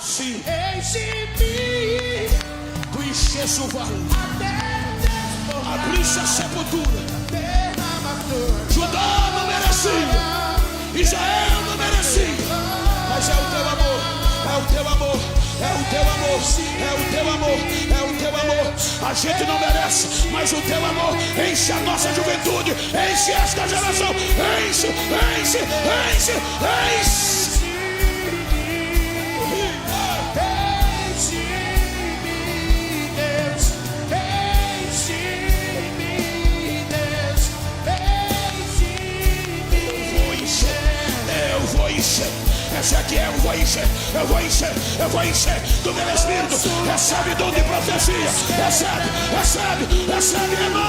Sim. Sim. Tu enchesse o vale, abrisse a sepultura. Judá não merecia, Israel não merecia, mas é o teu amor, é o teu amor, é o teu amor, é o teu amor, é o teu amor. A gente não merece, mas o teu amor enche a nossa juventude, enche esta geração, enche, enche, enche, enche. Esse aqui eu vou encher, eu vou encher, eu vou encher do meu espírito. Recebe dom de profecia, recebe, recebe, recebe, irmão.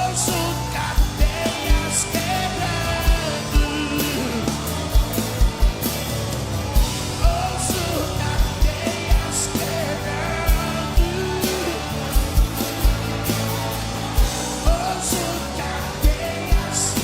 Ouço cadeias quebrando, ouço cadeias quebrando, ouço cadeias quebrando.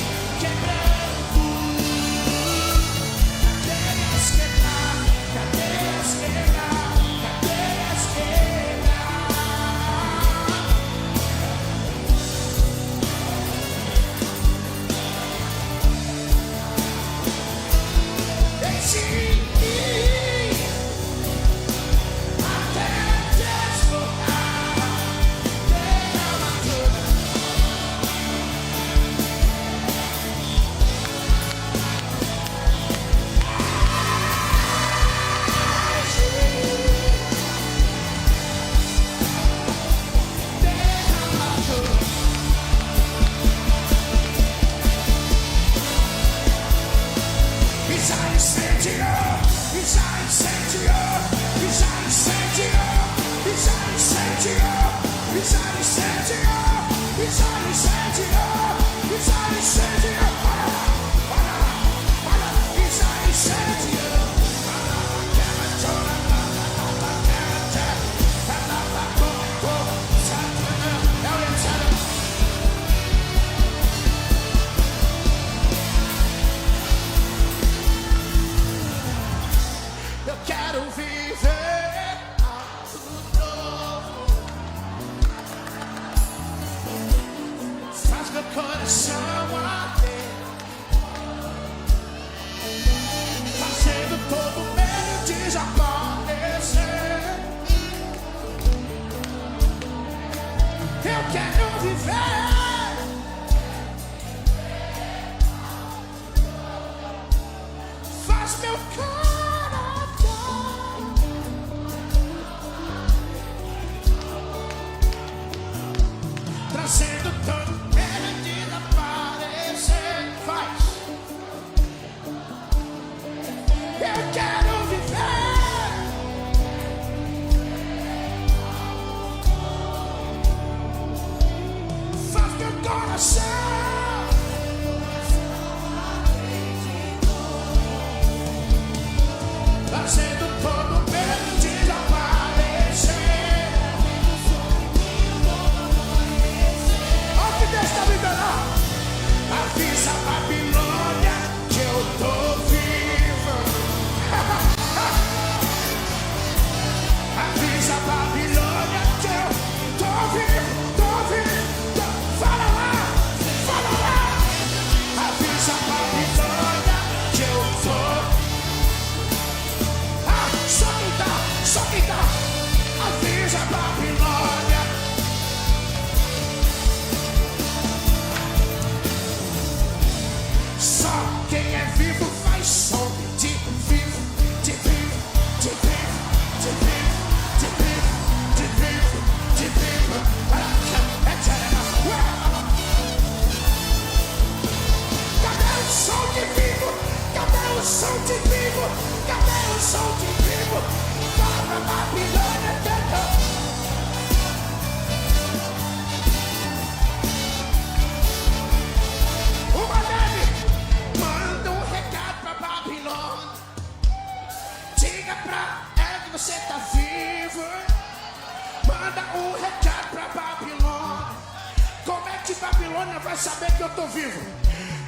Babilônia vai saber que eu tô vivo.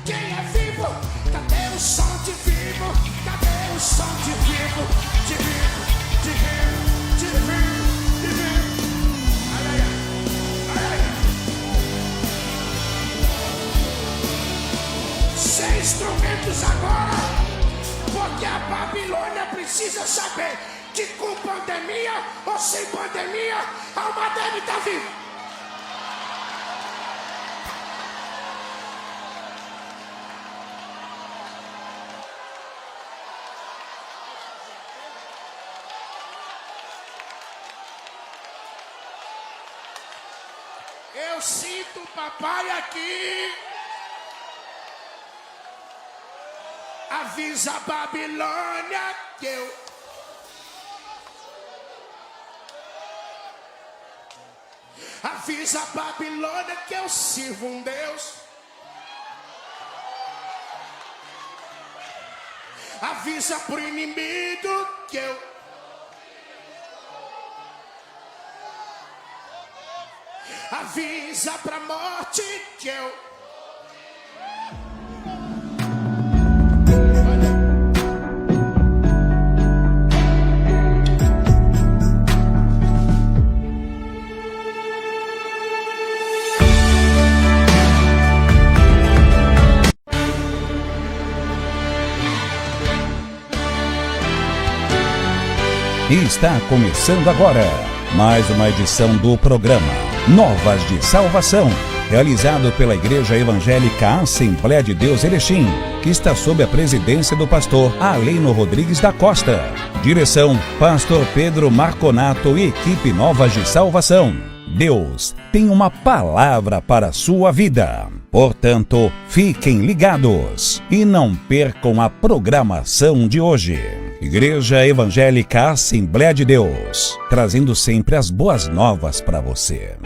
Quem é vivo? Cadê o som de vivo? agora, porque a Babilônia precisa saber que com pandemia ou sem pandemia, a alma dele está viva. Eu sinto o papai aqui. Avisa a Babilônia que eu... Avisa a Babilônia que eu sirvo um Deus. Avisa pro inimigo que eu... Avisa pra morte que eu... E está começando agora mais uma edição do programa Novas de Salvação, realizado pela Igreja Evangélica Assembleia de Deus Erechim, que está sob a presidência do pastor Aleno Rodrigues da Costa. Direção, pastor Pedro Marconato e equipe Novas de Salvação. Deus tem uma palavra para a sua vida. Portanto, fiquem ligados e não percam a programação de hoje. Igreja Evangélica Assembleia de Deus, trazendo sempre as boas novas para você.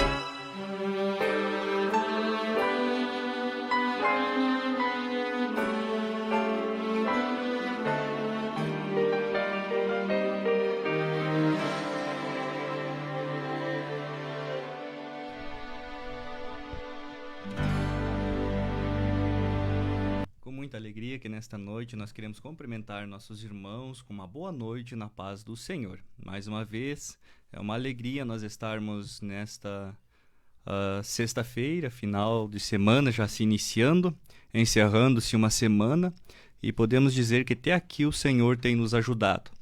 Muita alegria que nesta noite nós queremos cumprimentar nossos irmãos com uma boa noite na paz do Senhor. Mais uma vez, é uma alegria nós estarmos nesta sexta-feira, final de semana, já se iniciando, encerrando-se uma semana, e podemos dizer que até aqui o Senhor tem nos ajudado.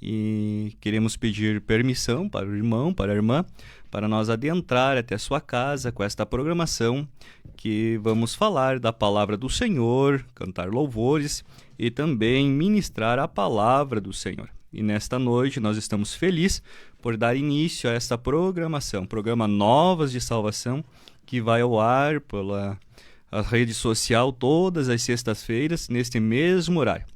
E queremos pedir permissão para o irmão, para a irmã, para nós adentrar até a sua casa com esta programação, que vamos falar da palavra do Senhor, cantar louvores e também ministrar a palavra do Senhor. E nesta noite nós estamos felizes por dar início a esta programação, programa Novas de Salvação, que vai ao ar pela rede social todas as sextas-feiras, neste mesmo horário.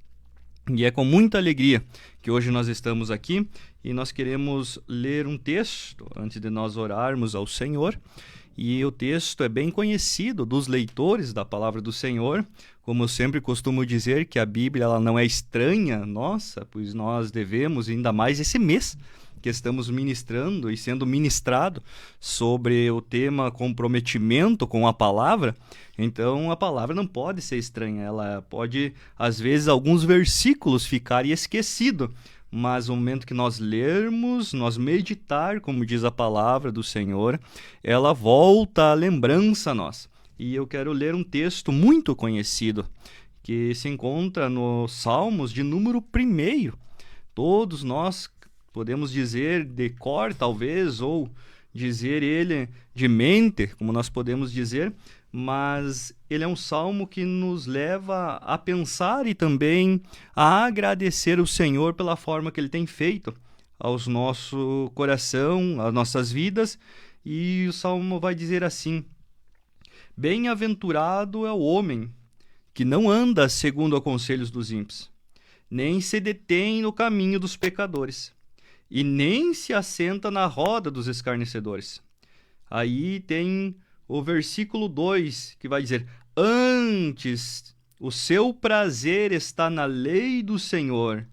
E é com muita alegria que hoje nós estamos aqui e nós queremos ler um texto antes de nós orarmos ao Senhor. E o texto é bem conhecido dos leitores da palavra do Senhor. Como eu sempre costumo dizer, que a Bíblia ela não é estranha nossa, pois nós devemos, ainda mais esse mês que estamos ministrando e sendo ministrado sobre o tema comprometimento com a palavra. Então a palavra não pode ser estranha, ela pode, às vezes, alguns versículos ficarem esquecidos, mas no momento que nós lermos, nós meditar, como diz a palavra do Senhor, ela volta à lembrança nossa. E eu quero ler um texto muito conhecido, que se encontra no Salmos de número 1. Todos nós podemos dizer de cor, talvez, ou dizer ele de mente, como nós podemos dizer, mas ele é um salmo que nos leva a pensar e também a agradecer o Senhor pela forma que Ele tem feito aos nosso coração, às nossas vidas. E o salmo vai dizer assim: Bem-aventurado é o homem que não anda segundo os conselhos dos ímpios, nem se detém no caminho dos pecadores, e nem se assenta na roda dos escarnecedores. Aí tem o versículo 2, que vai dizer: Antes o seu prazer está na lei do Senhor,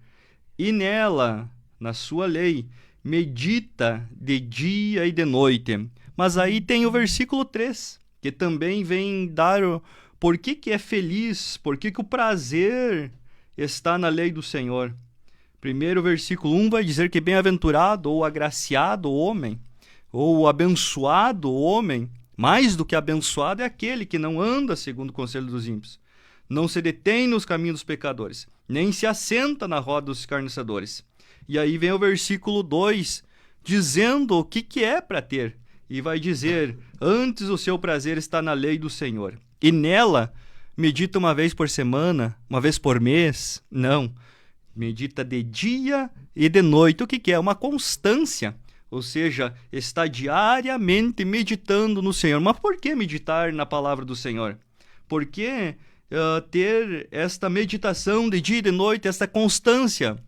e nela, na sua lei, medita de dia e de noite. Mas aí tem o versículo 3, que também vem dar por que é feliz, por que o prazer está na lei do Senhor. Primeiro, o versículo 1 vai dizer que bem-aventurado ou agraciado o homem, ou abençoado o homem. Mais do que abençoado é aquele que não anda segundo o conselho dos ímpios. não se detém nos caminhos dos pecadores, nem se assenta na roda dos escarnecedores. E aí vem o versículo 2, dizendo o que é para ter. E vai dizer, antes o seu prazer está na lei do Senhor. E nela, medita uma vez por semana, uma vez por mês? Não. Medita de dia e de noite. O que é? Uma constância. Ou seja, está diariamente meditando no Senhor. Mas por que meditar na palavra do Senhor? Por que ter esta meditação de dia e de noite, esta constância?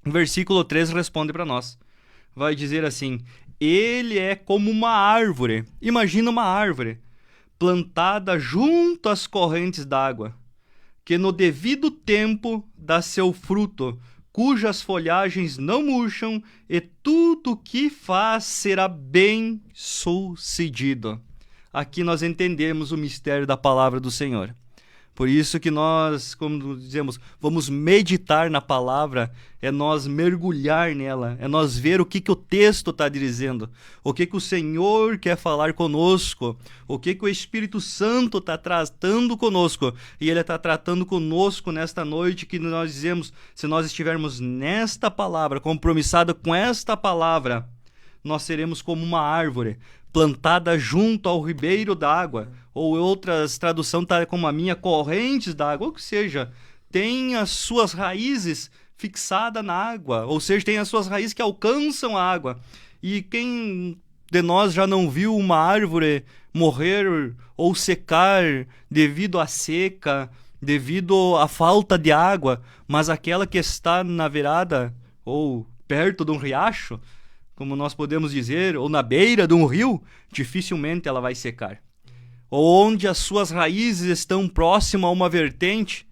O versículo 3 responde para nós. Vai dizer assim, ele é como uma árvore. Imagina uma árvore plantada junto às correntes d'água, que no devido tempo dá seu fruto, cujas folhagens não murcham, e tudo o que faz será bem sucedido. Aqui nós entendemos o mistério da palavra do Senhor. Por isso que nós, como dizemos, vamos meditar na palavra, é nós mergulhar nela, é nós ver o que o texto está dizendo, o que o Senhor quer falar conosco, o que o Espírito Santo está tratando conosco. E Ele está tratando conosco nesta noite, que nós dizemos, se nós estivermos nesta palavra, compromissado com esta palavra, nós seremos como uma árvore plantada junto ao ribeiro d'água, ou outras traduções tá como a minha, correntes d'água, ou seja, tem as suas raízes fixadas na água, ou seja, tem as suas raízes que alcançam a água. E quem de nós já não viu uma árvore morrer ou secar devido à seca, devido à falta de água, mas aquela que está na beirada ou perto de um riacho, como nós podemos dizer, ou na beira de um rio, dificilmente ela vai secar. Ou onde as suas raízes estão próximas a uma vertente,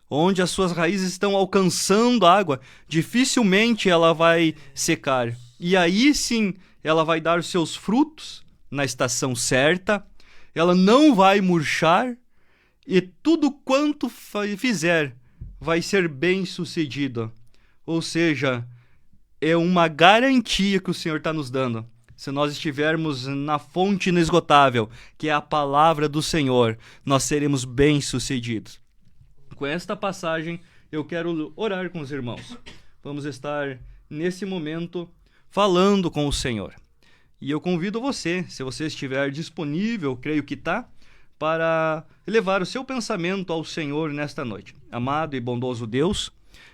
onde as suas raízes estão alcançando água, dificilmente ela vai secar. E aí sim, ela vai dar os seus frutos na estação certa, ela não vai murchar, e tudo quanto fizer vai ser bem sucedido. Ou seja, é uma garantia que o Senhor está nos dando. Se nós estivermos na fonte inesgotável, que é a palavra do Senhor, nós seremos bem-sucedidos. Com esta passagem, eu quero orar com os irmãos. Vamos estar, nesse momento, falando com o Senhor. E eu convido você, se você estiver disponível, creio que está, para levar o seu pensamento ao Senhor nesta noite. Amado e bondoso Deus,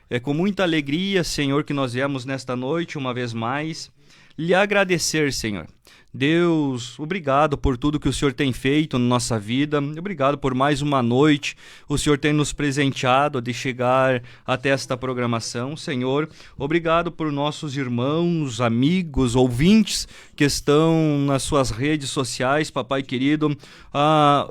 é com muita alegria, Senhor, que nós viemos nesta noite, uma vez mais, lhe agradecer, Senhor. Deus, obrigado por tudo que o Senhor tem feito na nossa vida. Obrigado por mais uma noite. O Senhor tem nos presenteado de chegar até esta programação. Senhor, obrigado por nossos irmãos, amigos, ouvintes que estão nas suas redes sociais, papai querido,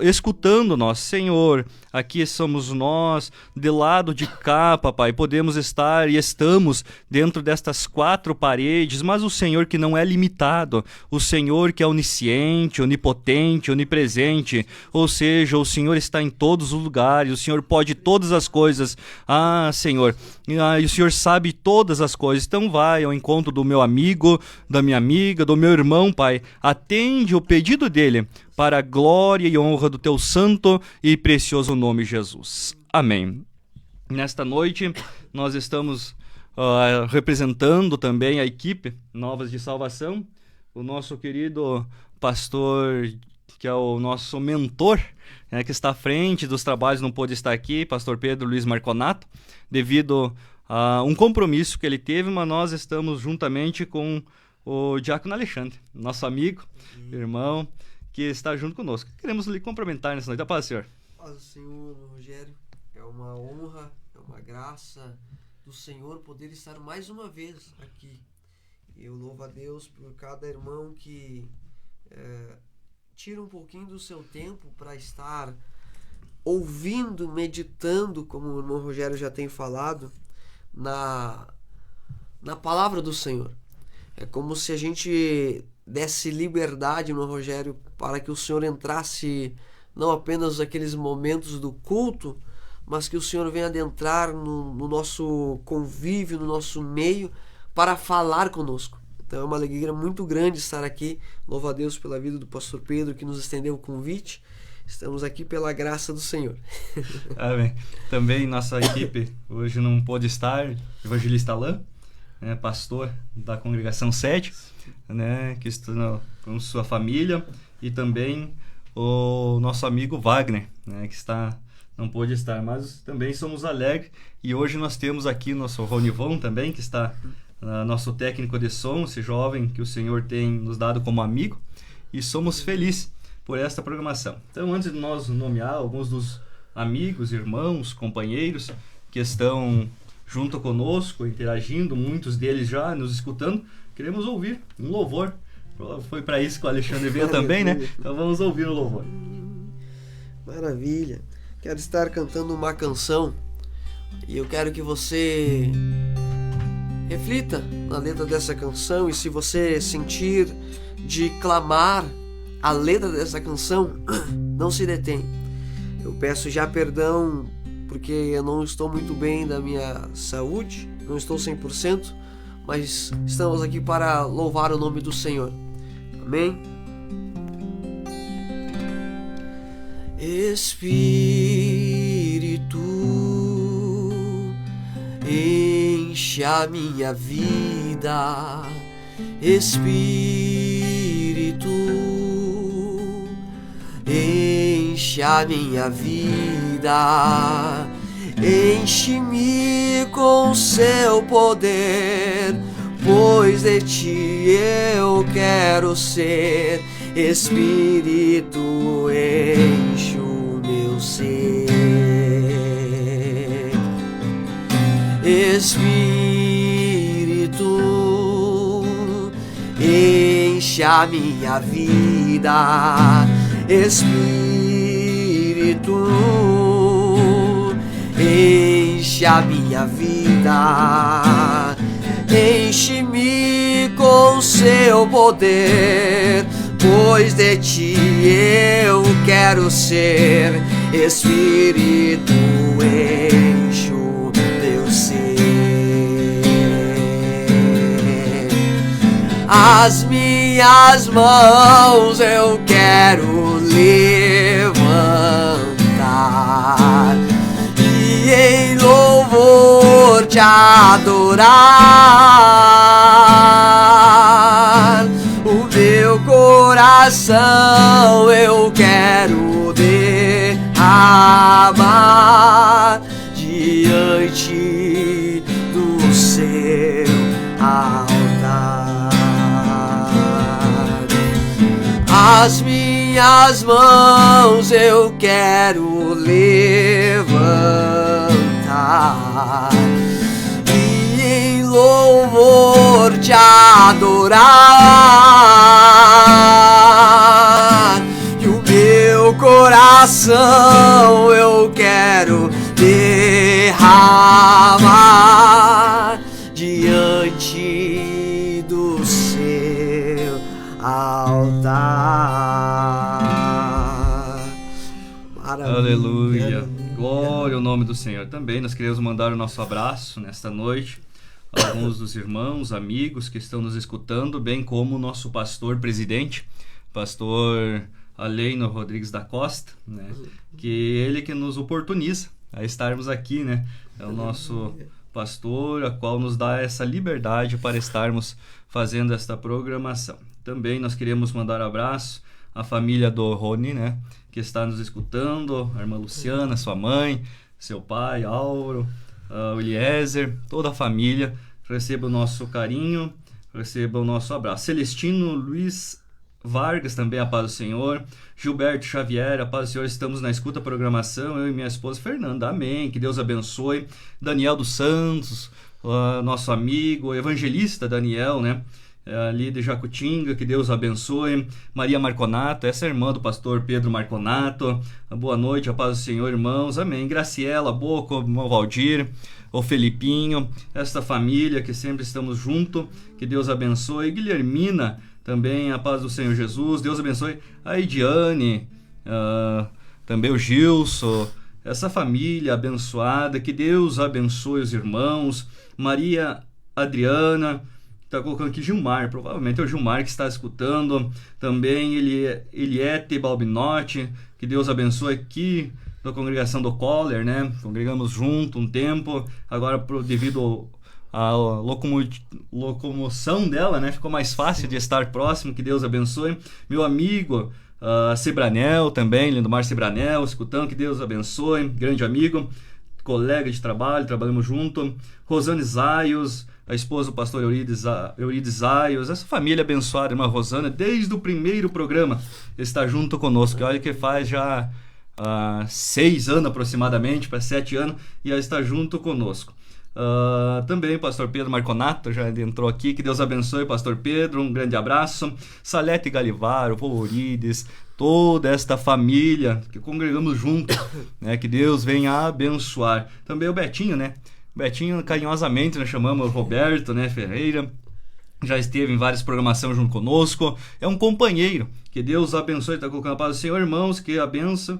escutando nós. Senhor, aqui somos nós, de lado de cá, papai, podemos estar e estamos dentro destas quatro paredes, mas o Senhor que não é limitado, o Senhor que é onisciente, onipotente, onipresente, ou seja, o Senhor está em todos os lugares, o Senhor pode todas as coisas. Senhor, e o Senhor sabe todas as coisas, então vai ao encontro do meu amigo, da minha amiga, do meu irmão, Pai, atende o pedido dele, para a glória e honra do teu santo e precioso nome, Jesus. Amém. Nesta noite, nós estamos representando também a equipe Novas de Salvação, o nosso querido pastor, que é o nosso mentor, que está à frente dos trabalhos, não pôde estar aqui, pastor Pedro Luiz Marconato, devido a um compromisso que ele teve, mas nós estamos juntamente com o diácono Alexandre, nosso amigo, irmão, que está junto conosco. Queremos lhe cumprimentar nessa noite. A paz, Senhor. Paz do Senhor, Rogério. É uma honra, é uma graça do Senhor poder estar mais uma vez aqui. Eu louvo a Deus por cada irmão que tira um pouquinho do seu tempo para estar ouvindo, meditando, como o irmão Rogério já tem falado, na palavra do Senhor. É como se a gente desse liberdade, irmão Rogério, para que o Senhor entrasse não apenas naqueles momentos do culto, mas que o Senhor venha adentrar no nosso convívio, no nosso meio, para falar conosco. Então é uma alegria muito grande estar aqui. Louvo a Deus pela vida do pastor Pedro, que nos estendeu o convite. Estamos aqui pela graça do Senhor. Amém. Também nossa equipe hoje não pôde estar, evangelista Alain, né, pastor da congregação Sede, né, que está com sua família, e também o nosso amigo Wagner, né, que não pôde estar, mas também somos alegres, e hoje nós temos aqui nosso Ronivon também, que está nosso técnico de som, esse jovem que o Senhor tem nos dado como amigo, e somos felizes por esta programação. Então, antes de nós nomear alguns dos amigos, irmãos, companheiros que estão junto conosco, interagindo, muitos deles já nos escutando, queremos ouvir um louvor. Foi para isso que o Alexandre veio também, né? Então vamos ouvir o louvor. Maravilha. Quero estar cantando uma canção e eu quero que você reflita na letra dessa canção, e se você sentir de clamar a letra dessa canção, não se detém. Eu peço já perdão porque eu não estou muito bem da minha saúde, não estou 100%, mas estamos aqui para louvar o nome do Senhor. Amém? Espírito, enche a minha vida. Espírito, enche a minha vida, enche-me com seu poder, pois de ti eu quero ser. Espírito, enche o meu ser. Espírito, enche a minha vida. Espírito, enche a minha vida, enche-me com seu poder, pois de ti eu quero ser. Espírito, enche o meu ser. As minhas mãos eu quero levantar e em louvor te adorar. O meu coração eu quero derramar diante do seu altar. As minhas mãos eu quero levantar e em louvor te adorar. E o meu coração eu quero derramar diante do seu altar. Maravilha. Aleluia. Glória ao nome do Senhor. Também nós queremos mandar o nosso abraço nesta noite a alguns dos irmãos, amigos que estão nos escutando, bem como o nosso pastor presidente, pastor Aleino Rodrigues da Costa, né? Que ele que nos oportuniza a estarmos aqui, né? É o nosso pastor, a qual nos dá essa liberdade para estarmos fazendo esta programação. Também nós queremos mandar abraço à família do Rony, né? Que está nos escutando, a irmã Luciana, sua mãe, seu pai, Auro, o Eliezer, toda a família. Receba o nosso carinho, receba o nosso abraço. Celestino Luiz Vargas, também a paz do Senhor. Gilberto Xavier, a paz do Senhor, estamos na escuta programação, eu e minha esposa Fernanda, amém, que Deus abençoe. Daniel dos Santos, nosso amigo, evangelista Daniel, né? Ali de Jacutinga, que Deus abençoe. Maria Marconato, essa é a irmã do pastor Pedro Marconato. Boa noite, a paz do Senhor, irmãos, amém. Graciela, Boco, o Valdir, o Felipinho, esta família que sempre estamos junto, que Deus abençoe. Guilhermina, também a paz do Senhor Jesus, Deus abençoe. A Ediane, também o Gilson, essa família abençoada, que Deus abençoe os irmãos. Maria Adriana, Está colocando aqui Gilmar, provavelmente é o Gilmar que está escutando. Também Eliette Balbinotti, que Deus abençoe aqui da congregação do Coller, né? Congregamos junto um tempo, agora devido à locomoção dela, né? Ficou mais fácil de estar próximo, que Deus abençoe. Meu amigo Sebranel também, Lindomar Sebranel, escutando, que Deus abençoe, grande amigo, colega de trabalho, trabalhamos junto. Rosane Zaios, a esposa do pastor Eurides Zaios, essa família abençoada, irmã Rosana, desde o primeiro programa está junto conosco. Olha que faz já 6 anos aproximadamente, para 7 anos, e ela está junto conosco. Também o pastor Pedro Marconato já entrou aqui, que Deus abençoe, pastor Pedro, um grande abraço. Salete Galivaro, povo Eurides, toda esta família que congregamos junto, né? Que Deus venha abençoar. Também o Betinho, né? Betinho, carinhosamente nós chamamos o Roberto, né, Ferreira, já esteve em várias programações junto conosco, é um companheiro, que Deus abençoe, está colocando a paz do Senhor, irmãos, que a bênção,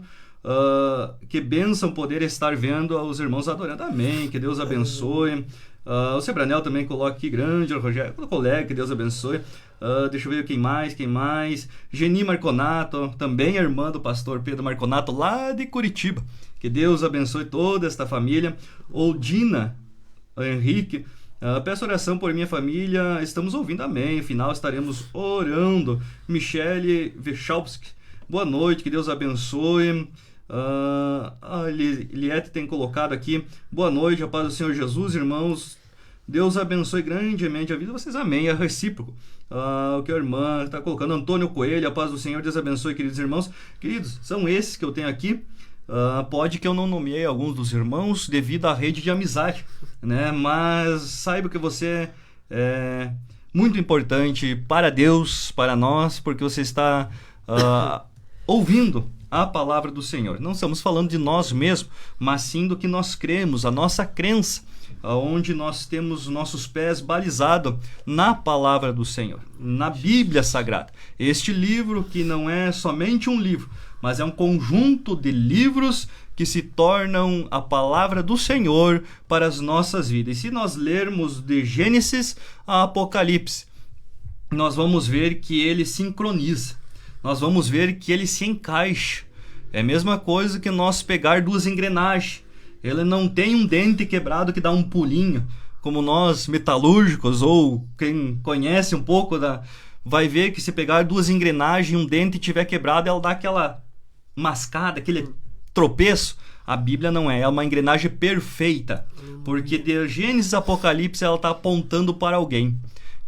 que bênção poder estar vendo os irmãos adorando, amém, que Deus abençoe. O Sebranel também coloca aqui, grande, o Rogério, o colega, que Deus abençoe. Deixa eu ver quem mais. Geni Marconato, também a irmã do pastor Pedro Marconato, lá de Curitiba. Que Deus abençoe toda esta família. Oldina Henrique, peço oração por minha família, estamos ouvindo, amém. Afinal, estaremos orando. Michele Wechalski, boa noite, que Deus abençoe. A Liette tem colocado aqui, boa noite, a paz do Senhor Jesus, irmãos, Deus abençoe grandemente a vida de vocês, amém, é recíproco. O que a irmã está colocando, Antônio Coelho, a paz do Senhor, Deus abençoe, queridos irmãos. Queridos, são esses que eu tenho aqui. Pode que eu não nomeei alguns dos irmãos devido à rede de amizade, né? Mas saiba que você é muito importante para Deus, para nós, porque você está ouvindo a palavra do Senhor. Não estamos falando de nós mesmos, mas sim do que nós cremos, a nossa crença, onde nós temos nossos pés balizados na palavra do Senhor, na Bíblia Sagrada. Este livro que não é somente um livro, mas é um conjunto de livros que se tornam a palavra do Senhor para as nossas vidas. E se nós lermos de Gênesis a Apocalipse, nós vamos ver que ele sincroniza. Nós vamos ver que ele se encaixa. É a mesma coisa que nós pegar 2 engrenagens. Ele não tem um dente quebrado que dá um pulinho, como nós metalúrgicos, ou quem conhece um pouco, vai ver que se pegar 2 engrenagens e um dente tiver quebrado, ela dá aquela mascada, aquele tropeço. A Bíblia não é uma engrenagem perfeita, porque de Gênesis a Apocalipse ela está apontando para alguém.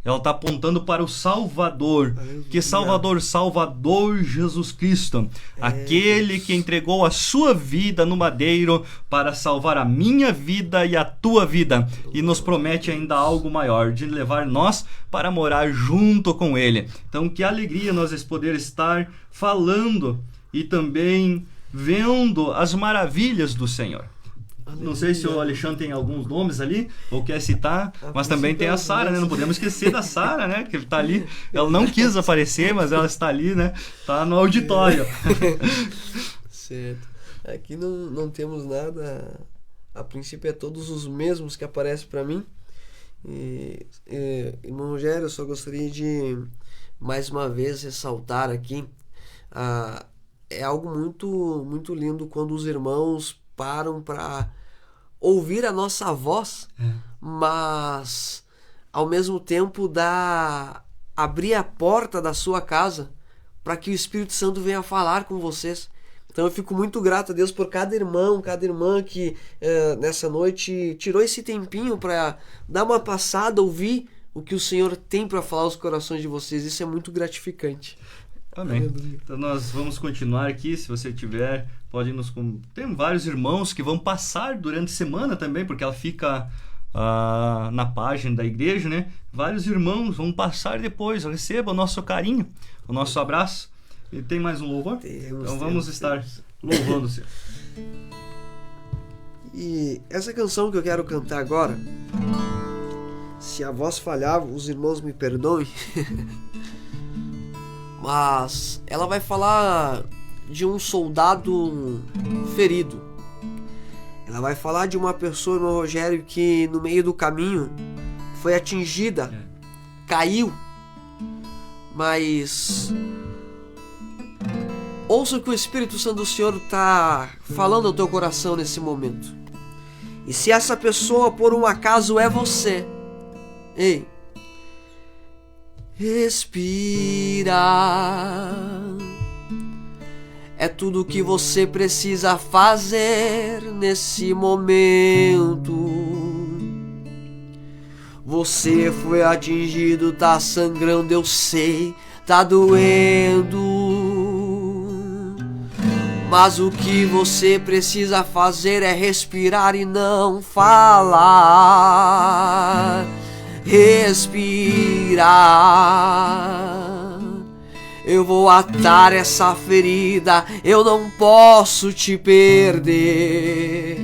Ela está apontando para o Salvador. Que Salvador? Salvador Jesus Cristo. Aquele que entregou a sua vida no madeiro para salvar a minha vida e a tua vida. E nos promete ainda algo maior, de levar nós para morar junto com Ele. Então, que alegria nós poder estar falando e também vendo as maravilhas do Senhor. Não sei se o Alexandre tem alguns nomes ali, ou quer citar, mas também tem a Sara, né? Não podemos esquecer da Sara, né? Que está ali. Ela não quis aparecer, mas ela está ali, né? Está no auditório. Certo. Aqui não temos nada. A princípio é todos os mesmos que aparecem para mim. Irmão Rogério, eu só gostaria de mais uma vez ressaltar aqui. É algo muito, muito lindo quando os irmãos param para ouvir a nossa voz, mas ao mesmo tempo abrir a porta da sua casa para que o Espírito Santo venha falar com vocês. Então eu fico muito grato a Deus por cada irmão, cada irmã que nessa noite tirou esse tempinho para dar uma passada, ouvir o que o Senhor tem para falar aos corações de vocês. Isso é muito gratificante. Amém. Então nós vamos continuar aqui, se você tiver, pode nos... Tem vários irmãos que vão passar durante a semana também, porque ela fica na página da igreja, né? Vários irmãos vão passar depois, receba o nosso carinho, o nosso abraço. E tem mais um louvor? Então vamos estar louvando o Senhor. E essa canção que eu quero cantar agora, se a voz falhar, os irmãos me perdoem. Mas ela vai falar de um soldado ferido. Ela vai falar de uma pessoa, no Rogério, que no meio do caminho foi atingida caiu, mas ouça o que o Espírito Santo do Senhor está falando ao teu coração nesse momento. E se essa pessoa por um acaso é você, ei, respira. É tudo o que você precisa fazer nesse momento. Você foi atingido, tá sangrando, eu sei, tá doendo. Mas o que você precisa fazer é respirar e não falar. Respirar. Eu vou atar essa ferida, eu não posso te perder.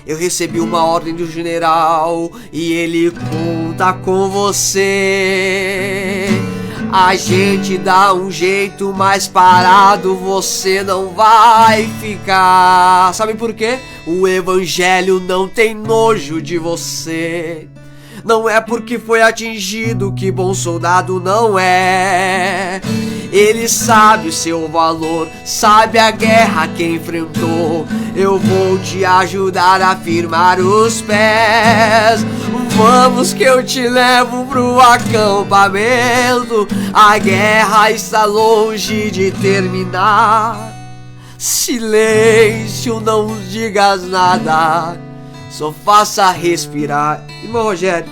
Eu recebi uma ordem do general e ele conta com você. A gente dá um jeito, mas parado você não vai ficar. Sabe por quê? O evangelho não tem nojo de você. Não é porque foi atingido que bom soldado não é. Ele sabe o seu valor, sabe a guerra que enfrentou. Eu vou te ajudar a firmar os pés. Vamos que eu te levo pro acampamento. A guerra está longe de terminar. Silêncio, não digas nada, só faça respirar. Irmão Rogério,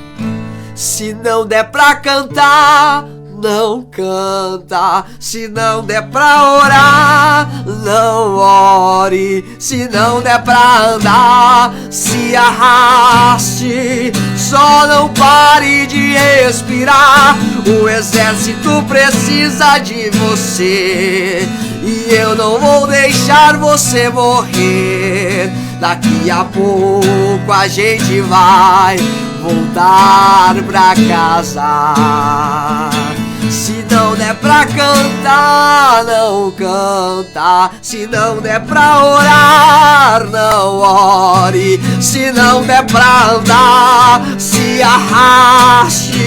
se não der pra cantar, não canta. Se não der pra orar, não ore. Se não der pra andar, se arraste. Só não pare de respirar. O exército precisa de você e eu não vou deixar você morrer. Daqui a pouco a gente vai voltar pra casa. Se não der pra cantar, não canta. Se não der pra orar, não ore. Se não der pra andar, se arraste.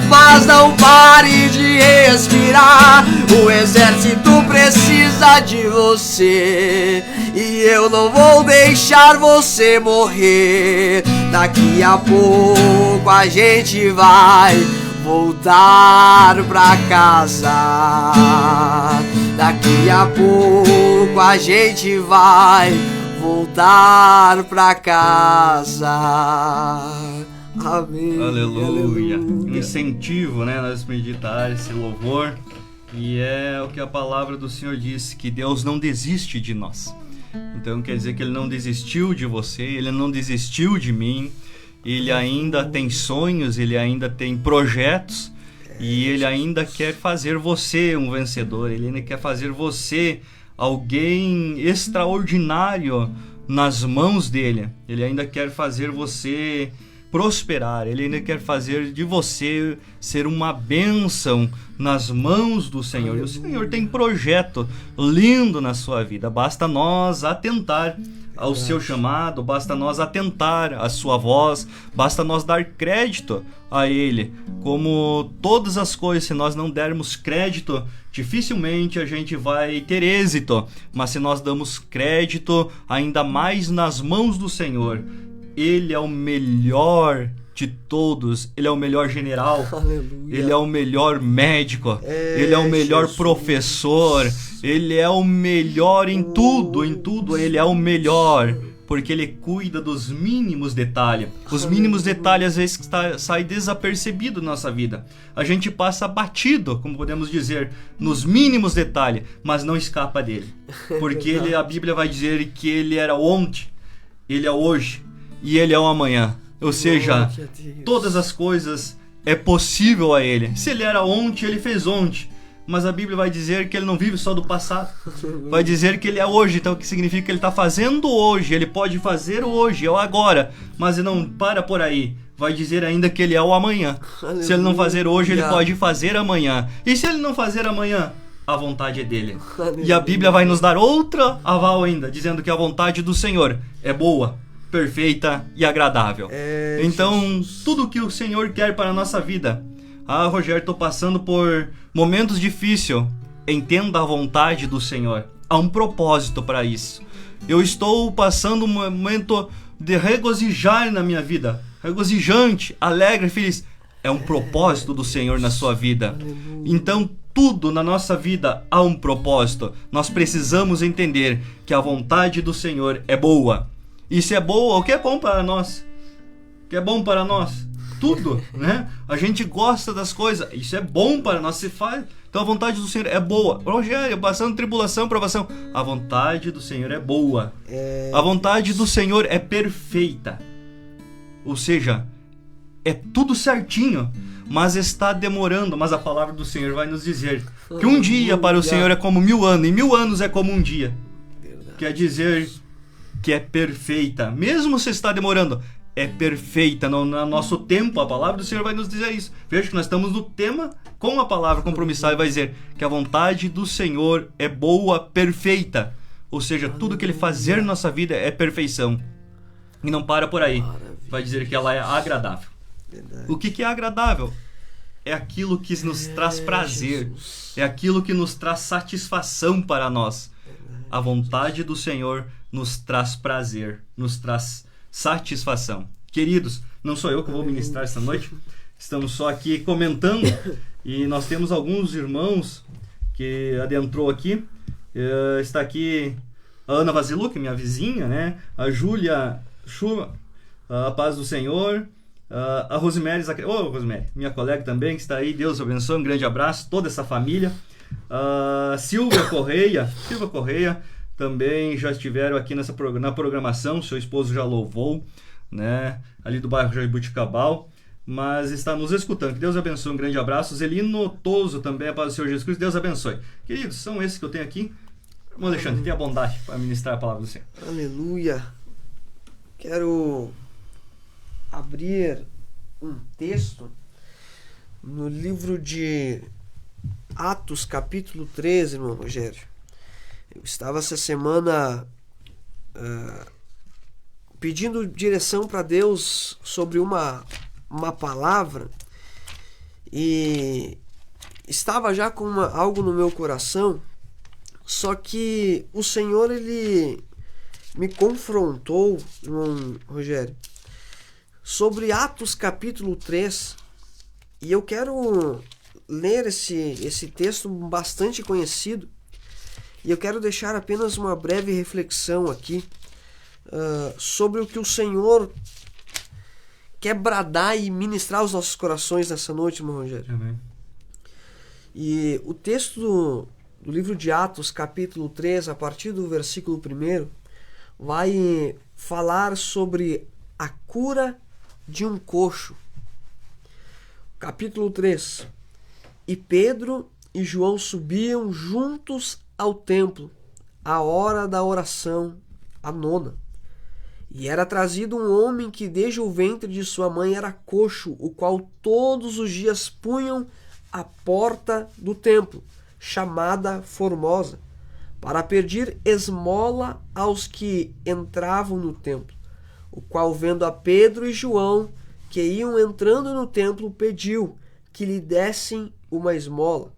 Mas não pare de respirar. O exército precisa de você e eu não vou deixar você morrer. Daqui a pouco a gente vai voltar pra casa. Daqui a pouco a gente vai voltar pra casa. Amém. Aleluia. Um incentivo, né? Nós meditar esse louvor. E é o que a palavra do Senhor diz, que Deus não desiste de nós. Então quer dizer que Ele não desistiu de você, Ele não desistiu de mim. Ele ainda tem sonhos, Ele ainda tem projetos. E Ele ainda quer fazer você um vencedor. Ele ainda quer fazer você alguém extraordinário nas mãos dEle. Ele ainda quer fazer você prosperar. Ele ainda quer fazer de você ser uma bênção nas mãos do Senhor. E o Senhor tem projeto lindo na sua vida. Basta nós atentar ao seu chamado, basta nós atentar à sua voz, basta nós dar crédito a Ele. Como todas as coisas, se nós não dermos crédito, dificilmente a gente vai ter êxito. Mas se nós damos crédito ainda mais nas mãos do Senhor, Ele é o melhor de todos. Ele é o melhor general. Aleluia. Ele é o melhor médico. Ele é o melhor Jesus. Professor. Ele é o melhor em tudo. Em tudo Ele é o melhor, porque Ele cuida dos mínimos detalhes. Os mínimos detalhes às vezes saem desapercebido na nossa vida. A gente passa batido, como podemos dizer, nos mínimos detalhes, mas não escapa dele, porque a Bíblia vai dizer que Ele era ontem, Ele é hoje e Ele é o amanhã. Ou seja, todas as coisas é possível a Ele. Se Ele era ontem, Ele fez ontem. Mas a Bíblia vai dizer que Ele não vive só do passado. Vai dizer que Ele é hoje. Então o que significa que Ele está fazendo hoje. Ele pode fazer hoje, é o agora. Mas Ele não para por aí. Vai dizer ainda que Ele é o amanhã. Aleluia. Se Ele não fazer hoje, Ele pode fazer amanhã. E se Ele não fazer amanhã, a vontade é dele. Aleluia. E a Bíblia vai nos dar outra aval ainda, dizendo que a vontade do Senhor é boa, perfeita e agradável. Então, Jesus. Tudo que o Senhor quer para a nossa vida Ah, Rogério, estou passando por momentos difíceis. Entenda a vontade do Senhor. Há um propósito para isso. Eu estou passando um momento de regozijar na minha vida. Regozijante, alegre, feliz. É um propósito do Senhor na sua vida. Então, tudo na nossa vida há um propósito. Nós precisamos entender que a vontade do Senhor é boa. E se é boa, o que é bom para nós? O que é bom para nós? Tudo, né? A gente gosta das coisas. Isso é bom para nós. Se faz. Então a vontade do Senhor é boa. Rogério, passando tribulação, provação. A vontade do Senhor é boa. A vontade do Senhor é perfeita. Ou seja, é tudo certinho, mas está demorando. Mas a palavra do Senhor vai nos dizer que um dia para o Senhor é como 1000 anos, e 1000 anos é como um dia. Quer dizer que é perfeita. Mesmo se está demorando, é perfeita. No nosso tempo, a palavra do Senhor vai nos dizer isso. Veja que nós estamos no tema com a palavra compromissada, e vai dizer que a vontade do Senhor é boa, perfeita. Ou seja, tudo que Ele fazer na nossa vida é perfeição. E não para por aí. Vai dizer que ela é agradável. O que é agradável? É aquilo que nos traz prazer. Jesus. É aquilo que nos traz satisfação para nós. A vontade do Senhor nos traz prazer, nos traz satisfação. Queridos, não sou eu que vou ministrar esta noite. Estamos só aqui comentando. E nós temos alguns irmãos que adentrou aqui. Está aqui a Ana Vaziluc, minha vizinha, né? A Júlia Chuva, a paz do Senhor. A Rosemary Zacarias, Rosemary, minha colega também, que está aí. Deus abençoe, um grande abraço, toda essa família. Silvia Correia também já estiveram aqui na programação. Seu esposo já louvou, né? Ali do bairro Jabuticabal, mas está nos escutando. Que Deus abençoe, um grande abraço. Zelino Toso também, a paz do Senhor Jesus Cristo. Deus abençoe. Queridos, são esses que eu tenho aqui. Irmão Alexandre, tenha bondade para ministrar a palavra do Senhor. Aleluia. Quero abrir um texto no livro de Atos, capítulo 13, irmão Rogério. Eu estava essa semana pedindo direção para Deus sobre uma palavra, e estava já com algo no meu coração, só que o Senhor, Ele me confrontou, irmão Rogério, sobre Atos capítulo 3, e eu quero ler esse texto bastante conhecido, e eu quero deixar apenas uma breve reflexão aqui sobre o que o Senhor quer bradar e ministrar aos nossos corações nessa noite, irmão Rogério. Amém. E o texto do livro de Atos capítulo 3, a partir do versículo 1, vai falar sobre a cura de um coxo. Capítulo 3. E Pedro e João subiam juntos ao templo, à hora da oração, a 9ª. E era trazido um homem que desde o ventre de sua mãe era coxo, o qual todos os dias punham à porta do templo, chamada Formosa, para pedir esmola aos que entravam no templo. O qual, vendo a Pedro e João, que iam entrando no templo, pediu que lhe dessem uma esmola.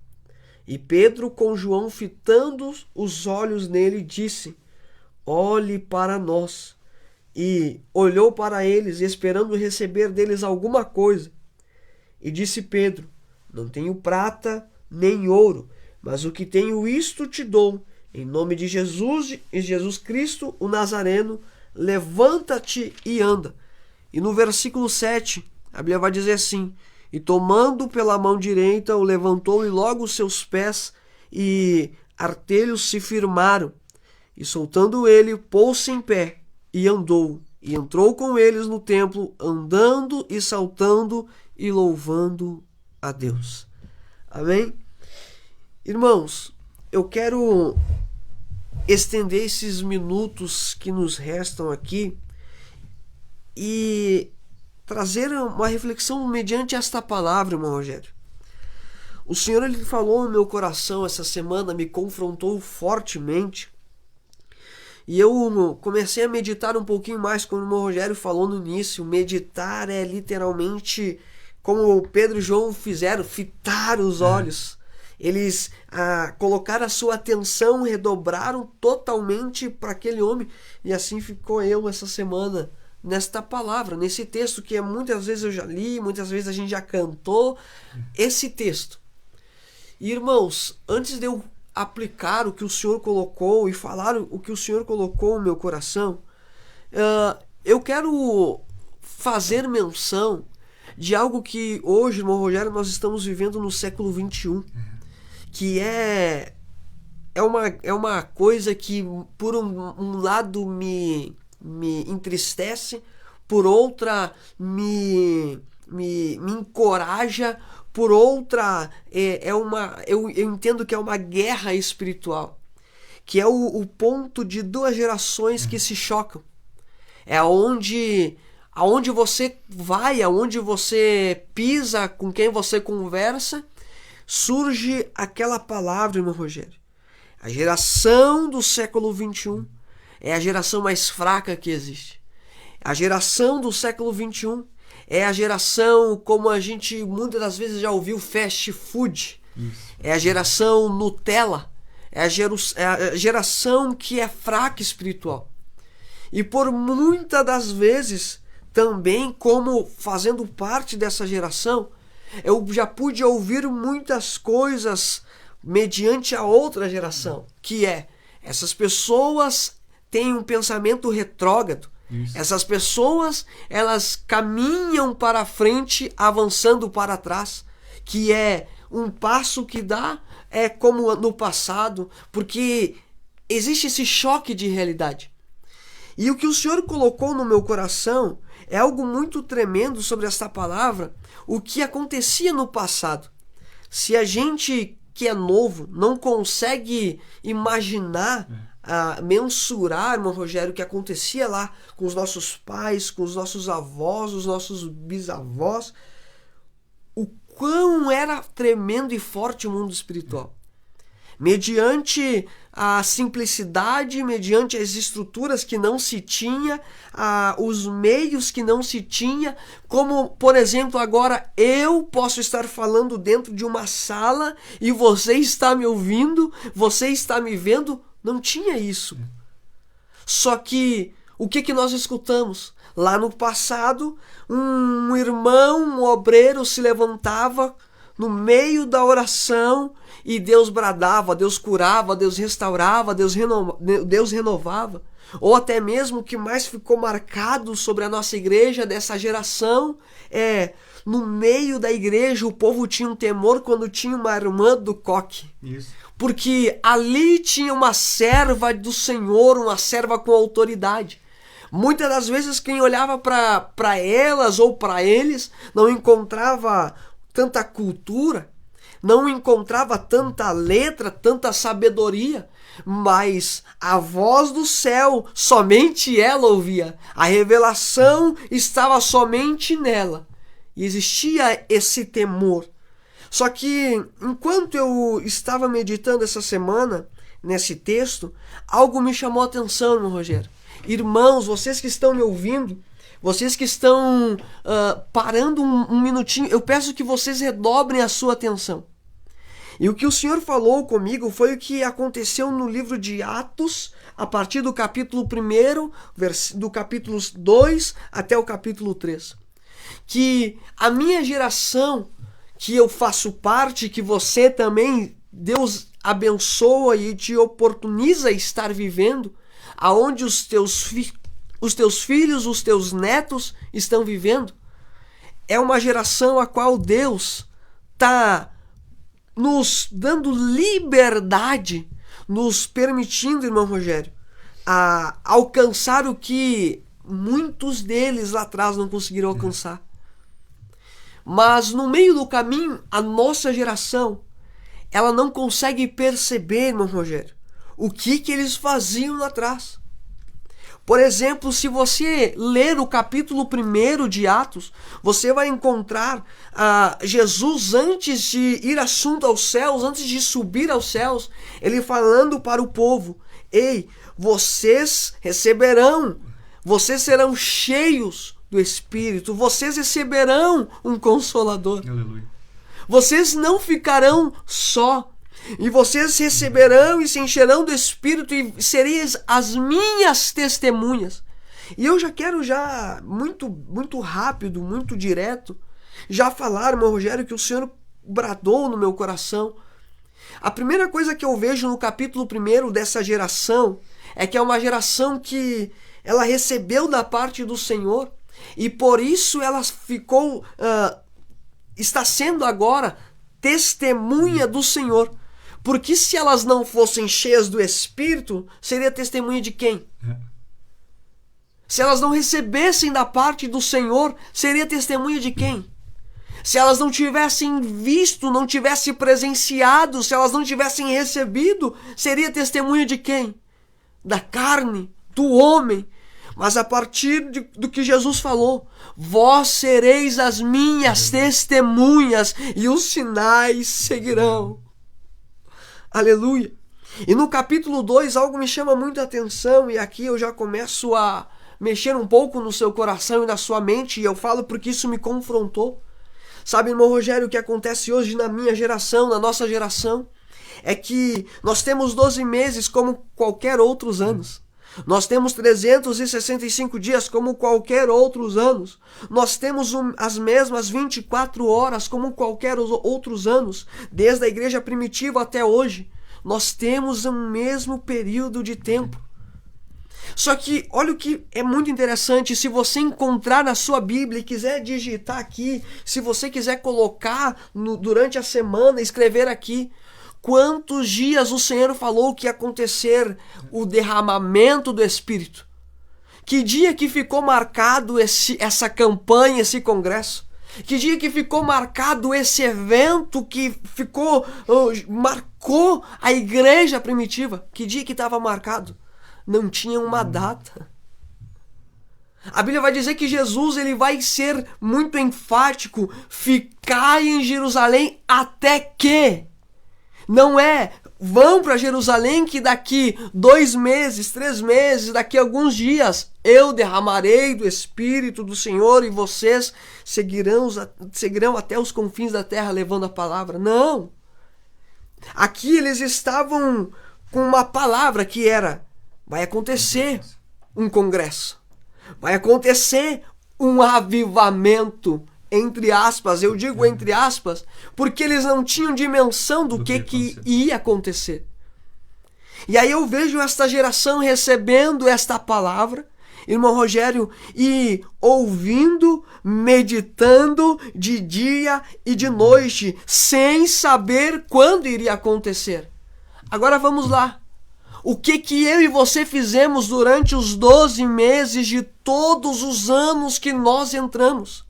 E Pedro, com João fitando os olhos nele, disse: olhe para nós. E olhou para eles, esperando receber deles alguma coisa. E disse Pedro: não tenho prata nem ouro, mas o que tenho isto te dou. Em nome de Jesus Cristo, o Nazareno, levanta-te e anda. E no versículo 7, a Bíblia vai dizer assim: e tomando pela mão direita, o levantou, e logo os seus pés e artelhos se firmaram. E soltando ele, pôs-se em pé e andou. E entrou com eles no templo, andando e saltando e louvando a Deus. Amém? Irmãos, eu quero estender esses minutos que nos restam aqui e trazer uma reflexão mediante esta palavra, irmão Rogério. O Senhor, Ele falou no meu coração essa semana, me confrontou fortemente, e eu comecei a meditar um pouquinho mais, como o irmão Rogério falou no início. Meditar é literalmente como Pedro e João fizeram, fitaram os olhos. Eles colocaram a sua atenção, redobraram totalmente para aquele homem. E assim ficou eu essa semana nesta palavra, nesse texto que muitas vezes eu já li, muitas vezes a gente já cantou esse texto. E, irmãos, antes de eu aplicar o que o Senhor colocou e falar o que o Senhor colocou no meu coração, eu quero fazer menção de algo que hoje, irmão Rogério, nós estamos vivendo no século XXI, que é uma coisa que por um lado me entristece, por outra me encoraja, por outra eu entendo que é uma guerra espiritual, que é o ponto de duas gerações que se chocam. É aonde você vai, aonde você pisa, com quem você conversa, surge aquela palavra, irmão Rogério. A geração do século XXI é a geração mais fraca que existe. A geração do século XXI é a geração, como a gente muitas das vezes já ouviu, fast food. Isso. É a geração Nutella. É a geração que é fraca espiritual. E por muitas das vezes, também como fazendo parte dessa geração, eu já pude ouvir muitas coisas mediante a outra geração, que essas pessoas têm um pensamento retrógrado. Isso. Essas pessoas, elas caminham para frente, avançando para trás, que é um passo que dá como no passado, porque existe esse choque de realidade. E o que o Senhor colocou no meu coração é algo muito tremendo sobre esta palavra, o que acontecia no passado. Se a gente que é novo não consegue imaginar, mensurar, irmão Rogério, o que acontecia lá com os nossos pais, com os nossos avós, os nossos bisavós, o quão era tremendo e forte o mundo espiritual. Mediante a simplicidade, mediante as estruturas que não se tinha, os meios que não se tinha, como, por exemplo, agora eu posso estar falando dentro de uma sala e você está me ouvindo, você está me vendo, não tinha isso. Só que, o que nós escutamos? Lá no passado, um irmão, um obreiro se levantava no meio da oração e Deus bradava, Deus curava, Deus restaurava, Deus renovava. Ou até mesmo o que mais ficou marcado sobre a nossa igreja dessa geração no meio da igreja o povo tinha um temor quando tinha uma irmã do coque. Isso. Porque ali tinha uma serva do Senhor, uma serva com autoridade. Muitas das vezes quem olhava para elas ou para eles não encontrava tanta cultura, não encontrava tanta letra, tanta sabedoria, mas a voz do céu, somente ela ouvia. A revelação estava somente nela. E existia esse temor. Só que, enquanto eu estava meditando essa semana, nesse texto, algo me chamou a atenção, irmão Rogério. Irmãos, vocês que estão me ouvindo, vocês que estão parando um minutinho, eu peço que vocês redobrem a sua atenção. E o que o Senhor falou comigo foi o que aconteceu no livro de Atos, a partir do capítulo 1, do capítulo 2 até o capítulo 3. Que a minha geração, que eu faço parte, que você também, Deus abençoa e te oportuniza a estar vivendo, aonde os teus filhos, os teus netos estão vivendo, é uma geração a qual Deus está nos dando liberdade, nos permitindo, irmão Rogério, a alcançar o que muitos deles lá atrás não conseguiram alcançar. Mas no meio do caminho, a nossa geração, ela não consegue perceber, irmão Rogério, o que eles faziam lá atrás. Por exemplo, se você ler o capítulo 1 de Atos, você vai encontrar Jesus antes de ir assunto aos céus, antes de subir aos céus, ele falando para o povo: ei, vocês receberão, vocês serão cheios do Espírito, vocês receberão um Consolador. Aleluia. Vocês não ficarão só. E vocês receberão e se encherão do Espírito e sereis as minhas testemunhas. E eu já quero muito rápido, muito direto, já falar, irmão Rogério, que o Senhor bradou no meu coração. A primeira coisa que eu vejo no capítulo 1 dessa geração é que é uma geração que ela recebeu da parte do Senhor e por isso ela está sendo agora testemunha do Senhor. Porque se elas não fossem cheias do Espírito, seria testemunha de quem? Se elas não recebessem da parte do Senhor, seria testemunha de quem? Se elas não tivessem visto, não tivessem presenciado, se elas não tivessem recebido, seria testemunha de quem? Da carne, do homem. Mas a partir do que Jesus falou, vós sereis as minhas testemunhas e os sinais seguirão. Aleluia. E no capítulo 2 algo me chama muito a atenção e aqui eu já começo a mexer um pouco no seu coração e na sua mente e eu falo porque isso me confrontou. Sabe, irmão Rogério, o que acontece hoje na minha geração, na nossa geração, é que nós temos 12 meses como qualquer outros anos. Nós temos 365 dias como qualquer outros anos. Nós temos as mesmas 24 horas como qualquer outros anos. Desde a igreja primitiva até hoje, nós temos o mesmo período de tempo. Só que olha o que é muito interessante, se você encontrar na sua Bíblia e quiser digitar aqui, se você quiser colocar durante a semana, escrever aqui, quantos dias o Senhor falou que ia acontecer o derramamento do Espírito? Que dia que ficou marcado essa campanha, esse congresso? Que dia que ficou marcado esse evento que marcou a igreja primitiva? Que dia que estava marcado? Não tinha uma data. A Bíblia vai dizer que Jesus ele vai ser muito enfático, ficar em Jerusalém até que. Não é, vão para Jerusalém que daqui 2 meses, 3 meses, daqui a alguns dias, eu derramarei do Espírito do Senhor e vocês seguirão até os confins da terra levando a palavra. Não. Aqui eles estavam com uma palavra que era, vai acontecer um congresso, vai acontecer um avivamento. Entre aspas, eu digo entre aspas, porque eles não tinham dimensão do que ia acontecer. E aí eu vejo esta geração recebendo esta palavra, irmão Rogério, e ouvindo, meditando de dia e de noite, sem saber quando iria acontecer. Agora vamos lá. O que eu e você fizemos durante os 12 meses de todos os anos que nós entramos?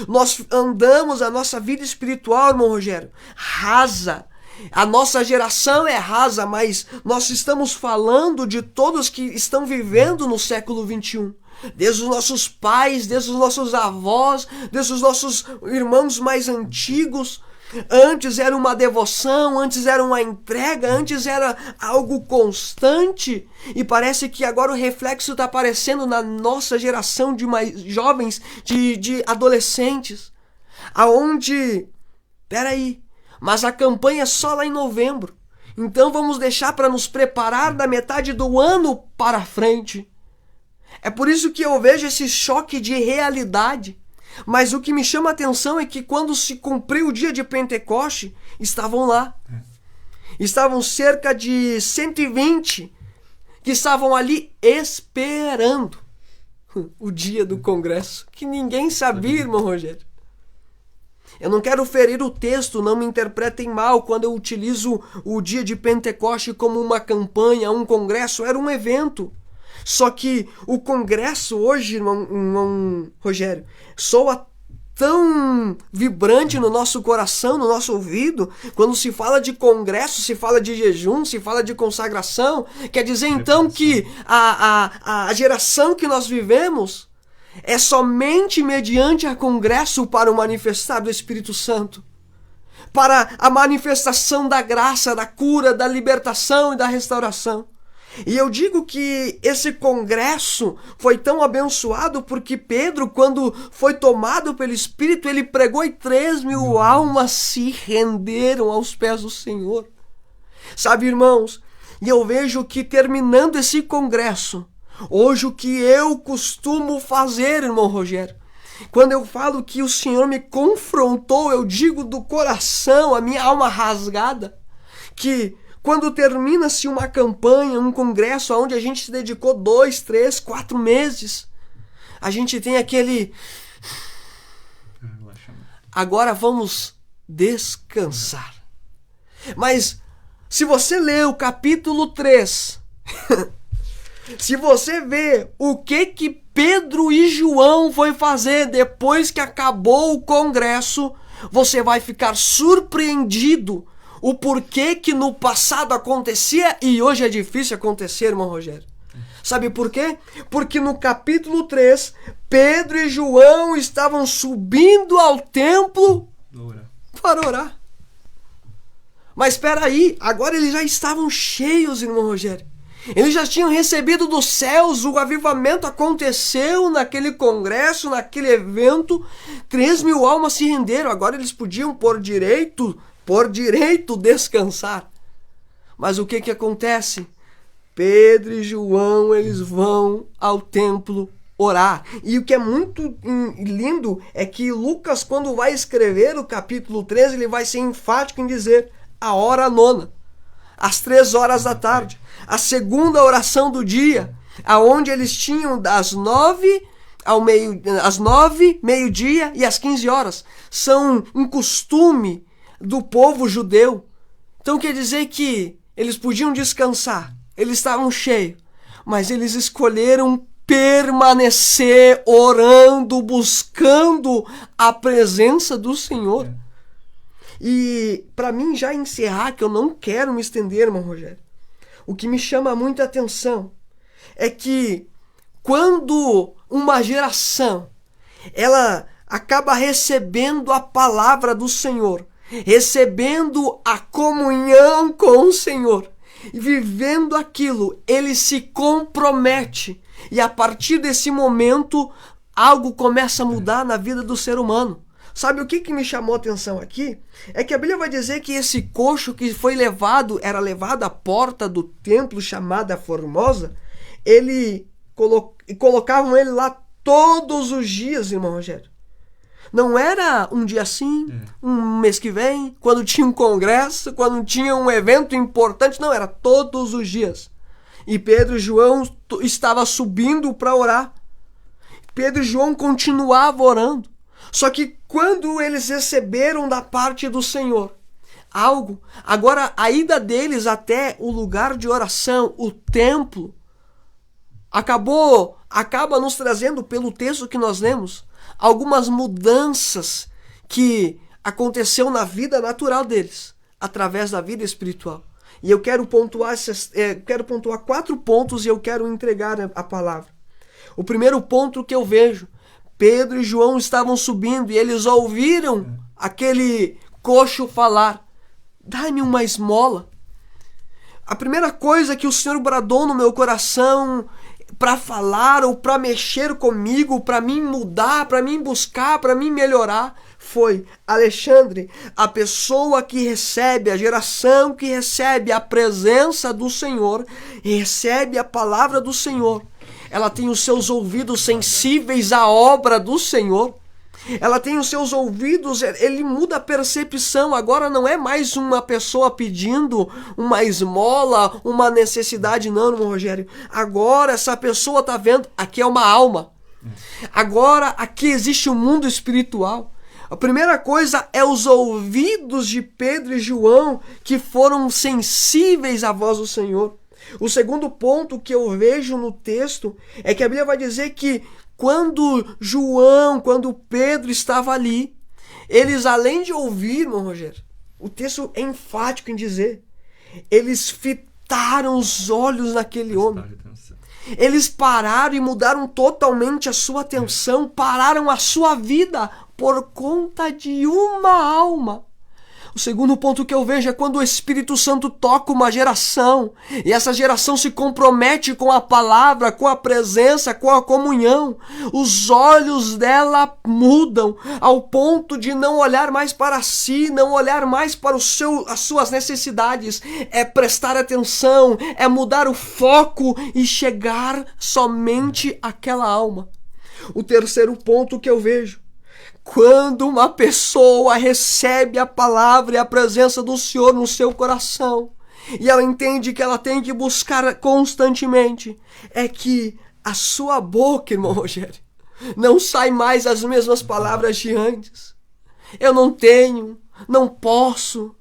Nós andamos a nossa vida espiritual, irmão Rogério, rasa. A nossa geração é rasa, mas nós estamos falando de todos que estão vivendo no século 21. Desde os nossos pais, desde os nossos avós, desde os nossos irmãos mais antigos. Antes era uma devoção, antes era uma entrega, antes era algo constante. E parece que agora o reflexo está aparecendo na nossa geração de mais jovens, de adolescentes. Aonde, peraí, mas a campanha é só lá em novembro. Então vamos deixar para nos preparar da metade do ano para frente. É por isso que eu vejo esse choque de realidade. Mas o que me chama a atenção é que quando se cumpriu o dia de Pentecoste, estavam lá. Estavam cerca de 120 que estavam ali esperando o dia do congresso. Que ninguém sabia, irmão Rogério. Eu não quero ferir o texto, não me interpretem mal quando eu utilizo o dia de Pentecoste como uma campanha, um congresso, era um evento. Só que o congresso hoje, irmão Rogério, soa tão vibrante no nosso coração, no nosso ouvido. Quando se fala de congresso, se fala de jejum, se fala de consagração. Quer dizer então que a geração que nós vivemos é somente mediante a congresso para o manifestar do Espírito Santo, para a manifestação da graça, da cura, da libertação e da restauração. E eu digo que esse congresso foi tão abençoado porque Pedro, quando foi tomado pelo Espírito, ele pregou e 3.000 almas se renderam aos pés do Senhor. Sabe, irmãos, e eu vejo que terminando esse congresso, hoje o que eu costumo fazer, irmão Rogério, quando eu falo que o Senhor me confrontou, eu digo do coração, a minha alma rasgada, que quando termina-se uma campanha, um congresso onde a gente se dedicou 2, 3, 4 meses, a gente tem aquele... Agora vamos descansar. Mas se você ler o capítulo 3, se você vê o que Pedro e João foi fazer depois que acabou o congresso, você vai ficar surpreendido o porquê que no passado acontecia e hoje é difícil acontecer, irmão Rogério. Sabe por quê? Porque no capítulo 3, Pedro e João estavam subindo ao templo para orar. Mas espera aí, agora eles já estavam cheios, irmão Rogério. Eles já tinham recebido dos céus, o avivamento aconteceu naquele congresso, naquele evento. 3.000 almas se renderam, agora eles podiam por direito descansar. Mas o que acontece? Pedro e João, eles vão ao templo orar. E o que é muito lindo é que Lucas, quando vai escrever o capítulo 13, ele vai ser enfático em dizer a hora nona, às 3 horas da tarde, a segunda oração do dia, aonde eles tinham das 9 ao meio-dia e às 15 horas. São um costume do povo judeu. Então quer dizer que eles podiam descansar, eles estavam cheios, mas eles escolheram permanecer orando, buscando a presença do Senhor. E para mim já encerrar, que eu não quero me estender, irmão Rogério, o que me chama muita atenção é que quando uma geração ela acaba recebendo a palavra do Senhor, recebendo a comunhão com o Senhor e vivendo aquilo, ele se compromete e a partir desse momento algo começa a mudar na vida do ser humano. Sabe o que me chamou a atenção aqui? É que a Bíblia vai dizer que esse coxo que foi levado, era levado à porta do templo chamada Formosa, colocavam ele lá todos os dias, irmão Rogério. Não era um dia sim, um mês que vem, quando tinha um congresso, quando tinha um evento importante, não, era todos os dias. E Pedro e João estavam subindo para orar. Pedro e João continuavam orando. Só que quando eles receberam da parte do Senhor algo, agora a ida deles até o lugar de oração, o templo, acaba nos trazendo, pelo texto que nós lemos, algumas mudanças que aconteceu na vida natural deles, através da vida espiritual. E eu quero pontuar 4 pontos e eu quero entregar a palavra. O primeiro ponto que eu vejo, Pedro e João estavam subindo e eles ouviram aquele coxo falar: dá-me uma esmola. A primeira coisa que o Senhor bradou no meu coração para falar ou para mexer comigo, para mim mudar, para mim buscar, para mim melhorar, foi: Alexandre, a pessoa que recebe, a geração que recebe a presença do Senhor, recebe a palavra do Senhor, ela tem os seus ouvidos sensíveis à obra do Senhor. Ela tem os seus ouvidos, ele muda a percepção. Agora não é mais uma pessoa pedindo uma esmola, uma necessidade, não, irmão Rogério. Agora essa pessoa está vendo, aqui é uma alma. Agora aqui existe um mundo espiritual. A primeira coisa é os ouvidos de Pedro e João que foram sensíveis à voz do Senhor. O segundo ponto que eu vejo no texto é que a Bíblia vai dizer que quando Pedro estava ali, eles, além de ouvir, irmão Rogério, o texto é enfático em dizer, eles fitaram os olhos naquele homem. Eles pararam e mudaram totalmente a sua atenção, pararam a sua vida por conta de uma alma. O segundo ponto que eu vejo é quando o Espírito Santo toca uma geração e essa geração se compromete com a palavra, com a presença, com a comunhão. Os olhos dela mudam ao ponto de não olhar mais para si, não olhar mais para as suas necessidades. É prestar atenção, é mudar o foco e chegar somente àquela alma. O terceiro ponto que eu vejo: quando uma pessoa recebe a palavra e a presença do Senhor no seu coração, e ela entende que ela tem que buscar constantemente, é que a sua boca, irmão Rogério, não sai mais as mesmas palavras de antes. Eu não tenho, não posso,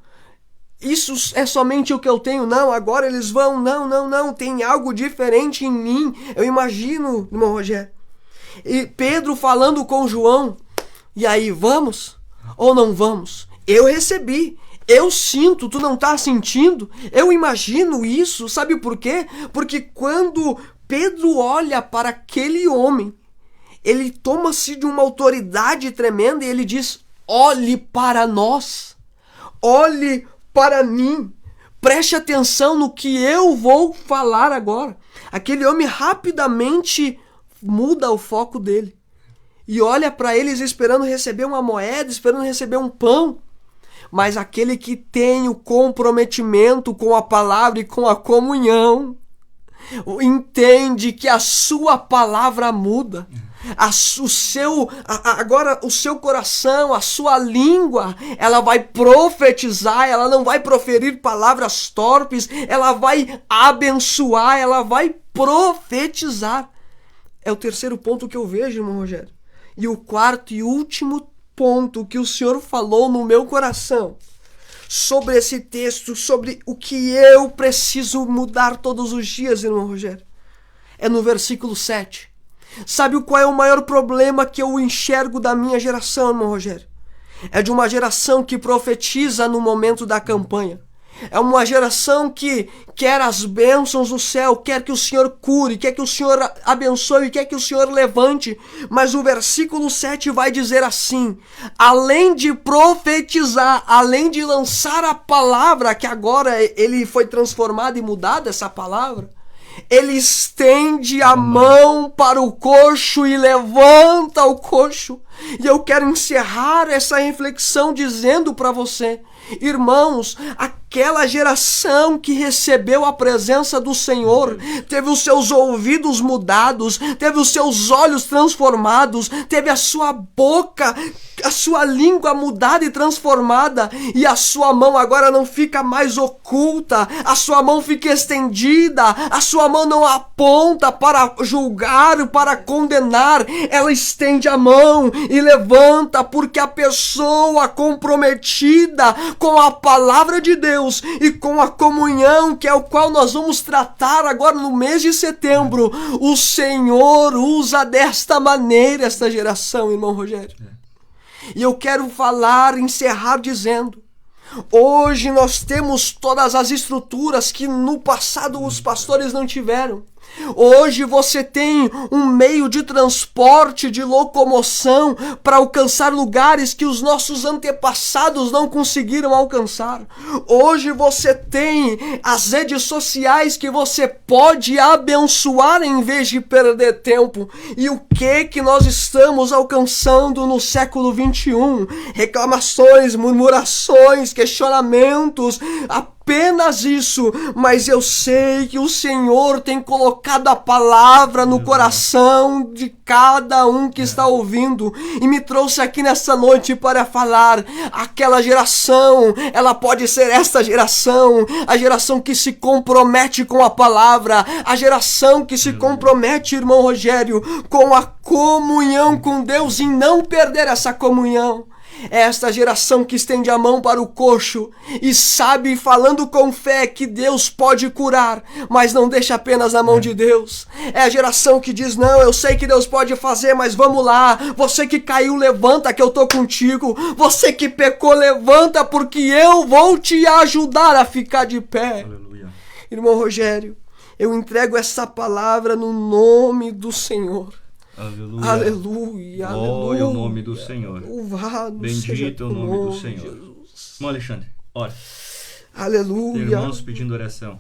isso é somente o que eu tenho, não, agora eles vão, não, tem algo diferente em mim. Eu imagino, irmão Rogério, e Pedro falando com João: e aí, vamos ou não vamos? Eu recebi, eu sinto, tu não tá sentindo? Eu imagino isso, sabe por quê? Porque quando Pedro olha para aquele homem, ele toma-se de uma autoridade tremenda e ele diz: olhe para nós, olhe para mim, preste atenção no que eu vou falar agora. Aquele homem rapidamente muda o foco dele e olha para eles esperando receber uma moeda, esperando receber um pão. Mas aquele que tem o comprometimento com a palavra e com a comunhão, entende que a sua palavra muda. Agora o seu coração, a sua língua, ela vai profetizar, ela não vai proferir palavras torpes, ela vai abençoar, ela vai profetizar. É o terceiro ponto que eu vejo, irmão Rogério. E o quarto e último ponto que o Senhor falou no meu coração sobre esse texto, sobre o que eu preciso mudar todos os dias, irmão Rogério, é no versículo 7. Sabe qual é o maior problema que eu enxergo da minha geração, irmão Rogério? É de uma geração que profetiza no momento da campanha. É uma geração que quer as bênçãos do céu, quer que o Senhor cure, quer que o Senhor abençoe, quer que o Senhor levante. Mas o versículo 7 vai dizer assim: além de profetizar, além de lançar a palavra, que agora ele foi transformado e mudado essa palavra, ele estende a mão para o coxo e levanta o coxo. E eu quero encerrar essa reflexão dizendo para você: irmãos, aquela geração que recebeu a presença do Senhor, teve os seus ouvidos mudados, teve os seus olhos transformados, teve a sua boca, a sua língua mudada e transformada, e a sua mão agora não fica mais oculta, a sua mão fica estendida, a sua mão não aponta para julgar, para condenar, ela estende a mão e levanta, porque a pessoa comprometida com a palavra de Deus e com a comunhão, que é o qual nós vamos tratar agora no mês de setembro, o Senhor usa desta maneira esta geração, irmão Rogério. E eu quero encerrar dizendo: hoje nós temos todas as estruturas que no passado os pastores não tiveram. Hoje você tem um meio de transporte, de locomoção para alcançar lugares que os nossos antepassados não conseguiram alcançar. Hoje você tem as redes sociais que você pode abençoar em vez de perder tempo. E o que nós estamos alcançando no século 21? Reclamações, murmurações, questionamentos, apenas isso. Mas eu sei que o Senhor tem colocado a palavra no coração de cada um que está ouvindo e me trouxe aqui nessa noite para falar: aquela geração, ela pode ser esta geração, a geração que se compromete com a palavra, a geração que se compromete, irmão Rogério, com a comunhão com Deus e não perder essa comunhão. É esta geração que estende a mão para o coxo e sabe, falando com fé, que Deus pode curar, mas não deixa apenas na mão de Deus. É a geração que diz: não, eu sei que Deus pode fazer, mas vamos lá. Você que caiu, levanta que eu tô contigo. Você que pecou, levanta, porque eu vou te ajudar a ficar de pé. Aleluia. Irmão Rogério, eu entrego essa palavra no nome do Senhor. Aleluia. Aleluia. Glória ao nome do Senhor. Louvado Bendito seja o nome do Senhor. Jesus. Jesus. Irmão Alexandre, ora. Aleluia. Irmãos pedindo oração.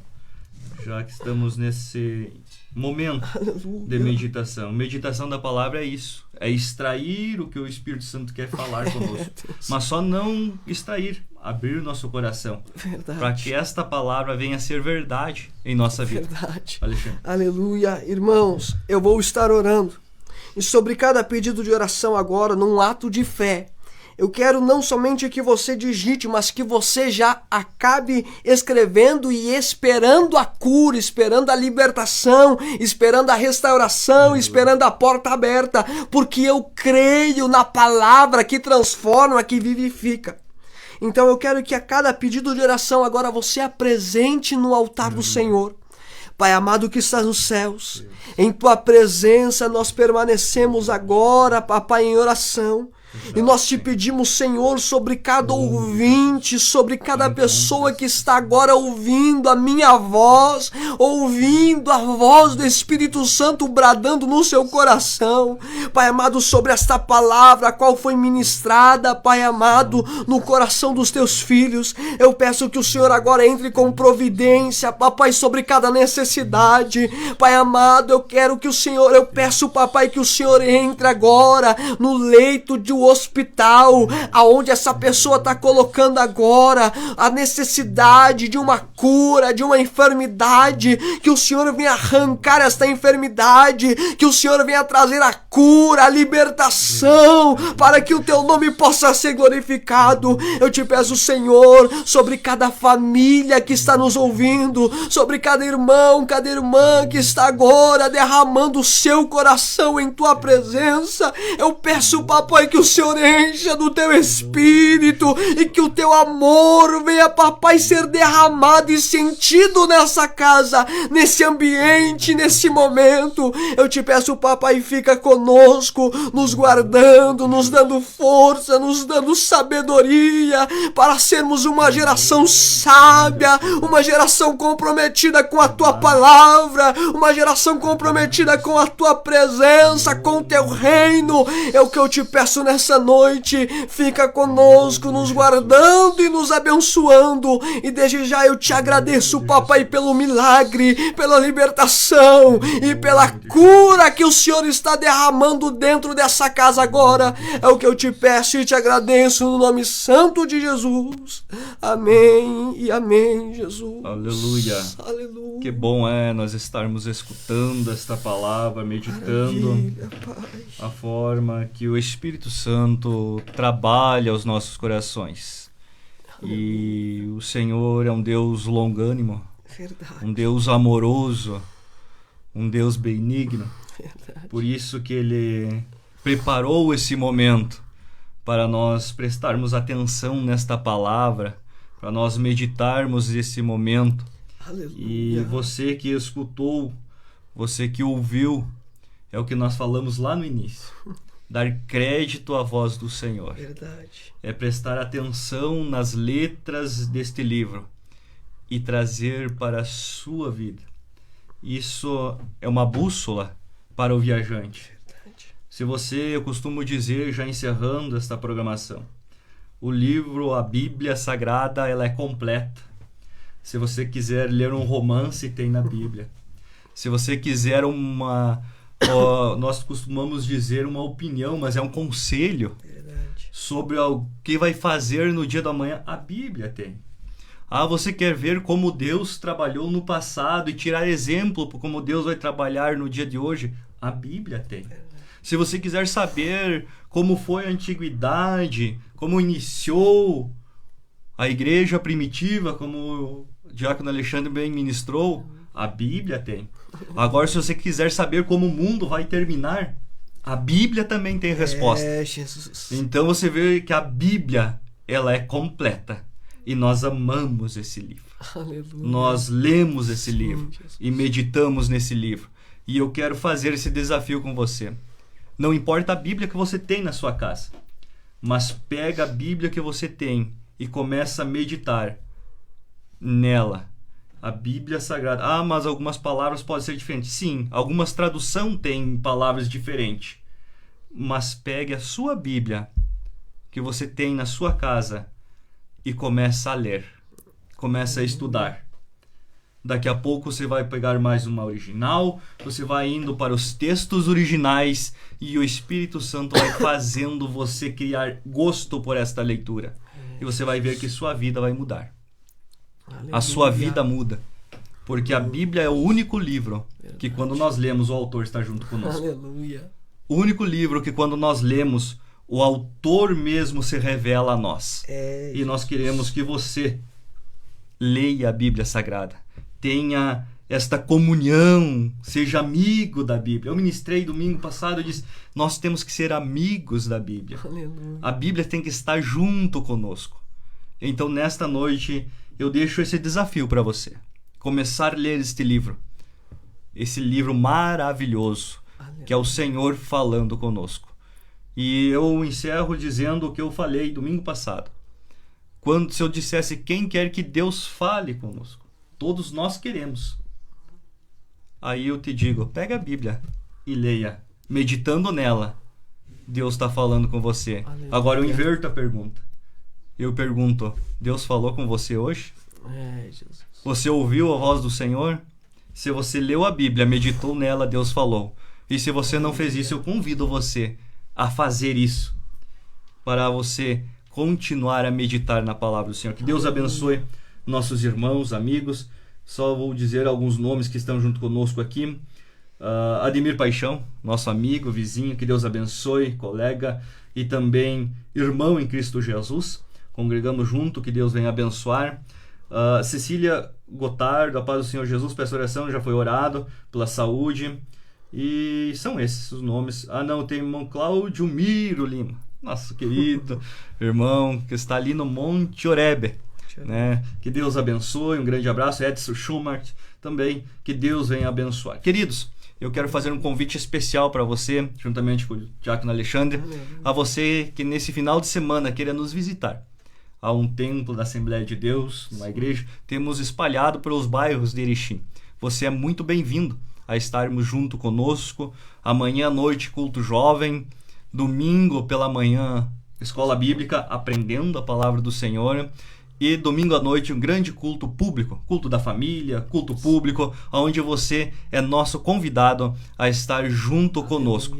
Já que estamos nesse momento Aleluia. de meditação. Meditação da palavra é isso. É extrair o que o Espírito Santo quer falar conosco. Mas só não extrair, abrir o nosso coração. Verdade. Para que esta palavra venha a ser verdade em nossa vida. Verdade. Alexandre. Aleluia. Irmãos, eu vou estar orando. E sobre cada pedido de oração agora, num ato de fé, eu quero não somente que você digite, mas que você já acabe escrevendo e esperando a cura, esperando a libertação, esperando a restauração, esperando a porta aberta, porque eu creio na palavra que transforma, que vivifica. Então eu quero que a cada pedido de oração agora você apresente no altar do Senhor. Pai amado que estás nos céus, em tua presença nós permanecemos agora, papai, em oração. E nós te pedimos, Senhor, sobre cada ouvinte, sobre cada pessoa que está agora ouvindo a minha voz, ouvindo a voz do Espírito Santo bradando no seu coração. Pai amado, sobre esta palavra, a qual foi ministrada, Pai amado, no coração dos teus filhos, eu peço que o Senhor agora entre com providência, papai, sobre cada necessidade. Pai amado, eu peço, papai, que o Senhor entre agora no leito de hospital, aonde essa pessoa está colocando agora a necessidade de uma cura, de uma enfermidade, que o Senhor venha arrancar esta enfermidade, que o Senhor venha trazer a cura, a libertação, para que o teu nome possa ser glorificado. Eu te peço, Senhor, sobre cada família que está nos ouvindo, sobre cada irmão, cada irmã que está agora derramando o seu coração em tua presença, eu peço, papai, que o Senhor encha do teu Espírito e que o teu amor venha, papai, ser derramado e sentido nessa casa, nesse ambiente, nesse momento. Eu te peço, papai, fica conosco, nos guardando, nos dando força, nos dando sabedoria para sermos uma geração sábia, uma geração comprometida com a tua palavra, uma geração comprometida com a tua presença, com o teu reino. É o que eu te peço nessa noite. Fica conosco, nos guardando e nos abençoando. E desde já eu te agradeço, papai, pelo milagre, pela libertação e pela cura que o Senhor está derramando dentro dessa casa agora. É o que eu te peço e te agradeço no nome santo de Jesus. Amém e amém, Jesus. Aleluia. Aleluia. Que bom é nós estarmos escutando esta palavra, meditando. Maravilha, Pai. A forma que o Espírito Santo trabalha os nossos corações. E o Senhor é um Deus longânimo, Verdade. um Deus amoroso, um Deus benigno. Verdade. Por isso que Ele preparou esse momento para nós prestarmos atenção nesta palavra, para nós meditarmos esse momento. Aleluia. E você que escutou, você que ouviu, é o que nós falamos lá no início. Dar crédito à voz do Senhor. Verdade. É prestar atenção nas letras deste livro e trazer para a sua vida. Isso é uma bússola para o viajante. Verdade. Se você, eu costumo dizer, já encerrando esta programação, o livro, a Bíblia Sagrada, ela é completa. Se você quiser ler um romance, tem na Bíblia. Se você quiser nós costumamos dizer uma opinião, mas é um conselho Verdade. sobre o que vai fazer no dia da manhã, a Bíblia tem. Você quer ver como Deus trabalhou no passado e tirar exemplo por como Deus vai trabalhar no dia de hoje, a Bíblia tem. Se você quiser saber como foi a antiguidade, como iniciou a igreja primitiva, como o diácono Alexandre bem ministrou, a Bíblia tem. Agora, se você quiser saber como o mundo vai terminar, a Bíblia também tem resposta. Jesus. Então você vê que a Bíblia, ela é completa. E nós amamos esse livro. Aleluia. Nós lemos esse livro Jesus. e meditamos nesse livro. E eu quero fazer esse desafio com você. Não importa a Bíblia que você tem na sua casa, mas pega a Bíblia que você tem e começa a meditar nela. A Bíblia Sagrada. Mas algumas palavras podem ser diferentes. Sim, algumas traduções têm palavras diferentes. Mas pegue a sua Bíblia que você tem na sua casa e começa a ler, começa a estudar. Daqui a pouco você vai pegar mais uma original, você vai indo para os textos originais e o Espírito Santo vai fazendo você criar gosto por esta leitura. E você vai ver que sua vida vai mudar. A sua vida muda. Porque a Bíblia é o único livro que quando nós lemos o autor está junto conosco. Aleluia. O único livro que quando nós lemos o autor mesmo se revela a nós. E nós queremos que você leia a Bíblia Sagrada. Tenha esta comunhão, seja amigo da Bíblia. Eu ministrei domingo passado e disse, nós temos que ser amigos da Bíblia. Aleluia. A Bíblia tem que estar junto conosco. Então, nesta noite, eu deixo esse desafio para você. Começar a ler este livro. Esse livro maravilhoso, que é o Senhor falando conosco. E eu encerro dizendo o que eu falei domingo passado. Se eu dissesse quem quer que Deus fale conosco, todos nós queremos. Aí eu te digo, pega a Bíblia e leia. Meditando nela, Deus está falando com você. Aleluia. Agora eu inverto a pergunta. Eu pergunto, Deus falou com você hoje? Jesus. Você ouviu a voz do Senhor? Se você leu a Bíblia, meditou nela, Deus falou. E se você não fez isso, eu convido você a fazer isso. Para você continuar a meditar na palavra do Senhor. Que Deus abençoe nossos irmãos, amigos. Só vou dizer alguns nomes que estão junto conosco aqui. Ademir Paixão, nosso amigo, vizinho, que Deus abençoe, colega e também irmão em Cristo Jesus. Congregamos junto, que Deus venha abençoar. Cecília Gotardo, a paz do Senhor Jesus, peço oração, já foi orado pela saúde. E são esses os nomes. Não, tem o irmão Cláudio Miro Lima, nosso querido irmão que está ali no Monte Oreb, né? Que Deus abençoe, um grande abraço. Edson Schumart também, que Deus venha abençoar. Queridos, eu quero fazer um convite especial para você, juntamente com o Diácono Alexandre, a você que nesse final de semana queira nos visitar. Há um templo da Assembleia de Deus, uma igreja, temos espalhado pelos bairros de Erechim. Você é muito bem-vindo a estarmos junto conosco. Amanhã à noite, culto jovem. Domingo pela manhã, escola bíblica, aprendendo a palavra do Senhor. E domingo à noite, um grande culto público, culto da família, culto público, onde você é nosso convidado a estar junto conosco.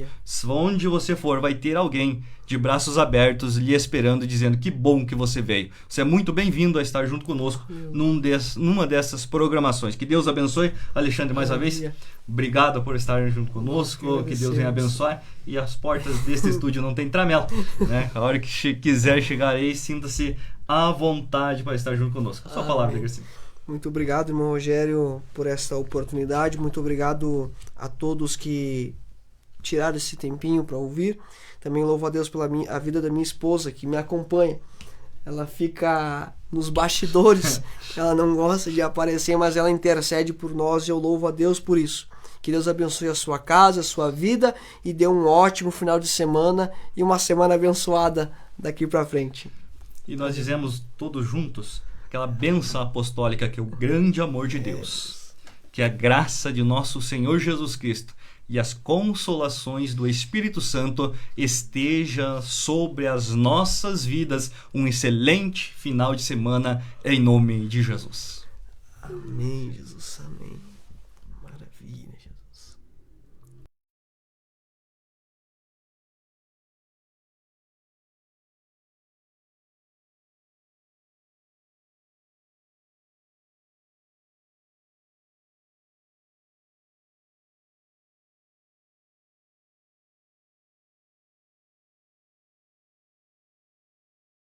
Onde você for, vai ter alguém de braços abertos lhe esperando, dizendo que bom que você veio. Você é muito bem-vindo a estar junto conosco numa dessas programações. Que Deus abençoe. Alexandre, mais uma vez, obrigado por estar junto conosco. Que Deus venha abençoar. E as portas deste estúdio não tem tramela, né? A hora que quiser chegar aí, sinta-se à vontade para estar junto conosco. Sua palavra, Garcia. Muito obrigado, irmão Rogério, por esta oportunidade. Muito obrigado a todos que tiraram esse tempinho para ouvir. Também louvo a Deus pela a vida da minha esposa, que me acompanha. Ela fica nos bastidores, ela não gosta de aparecer, mas ela intercede por nós e eu louvo a Deus por isso. Que Deus abençoe a sua casa, a sua vida e dê um ótimo final de semana e uma semana abençoada daqui para frente. E nós dizemos todos juntos aquela bênção apostólica que é o grande amor de Deus, que a graça de nosso Senhor Jesus Cristo e as consolações do Espírito Santo esteja sobre as nossas vidas. Um excelente final de semana em nome de Jesus. Amém, Jesus. Amém.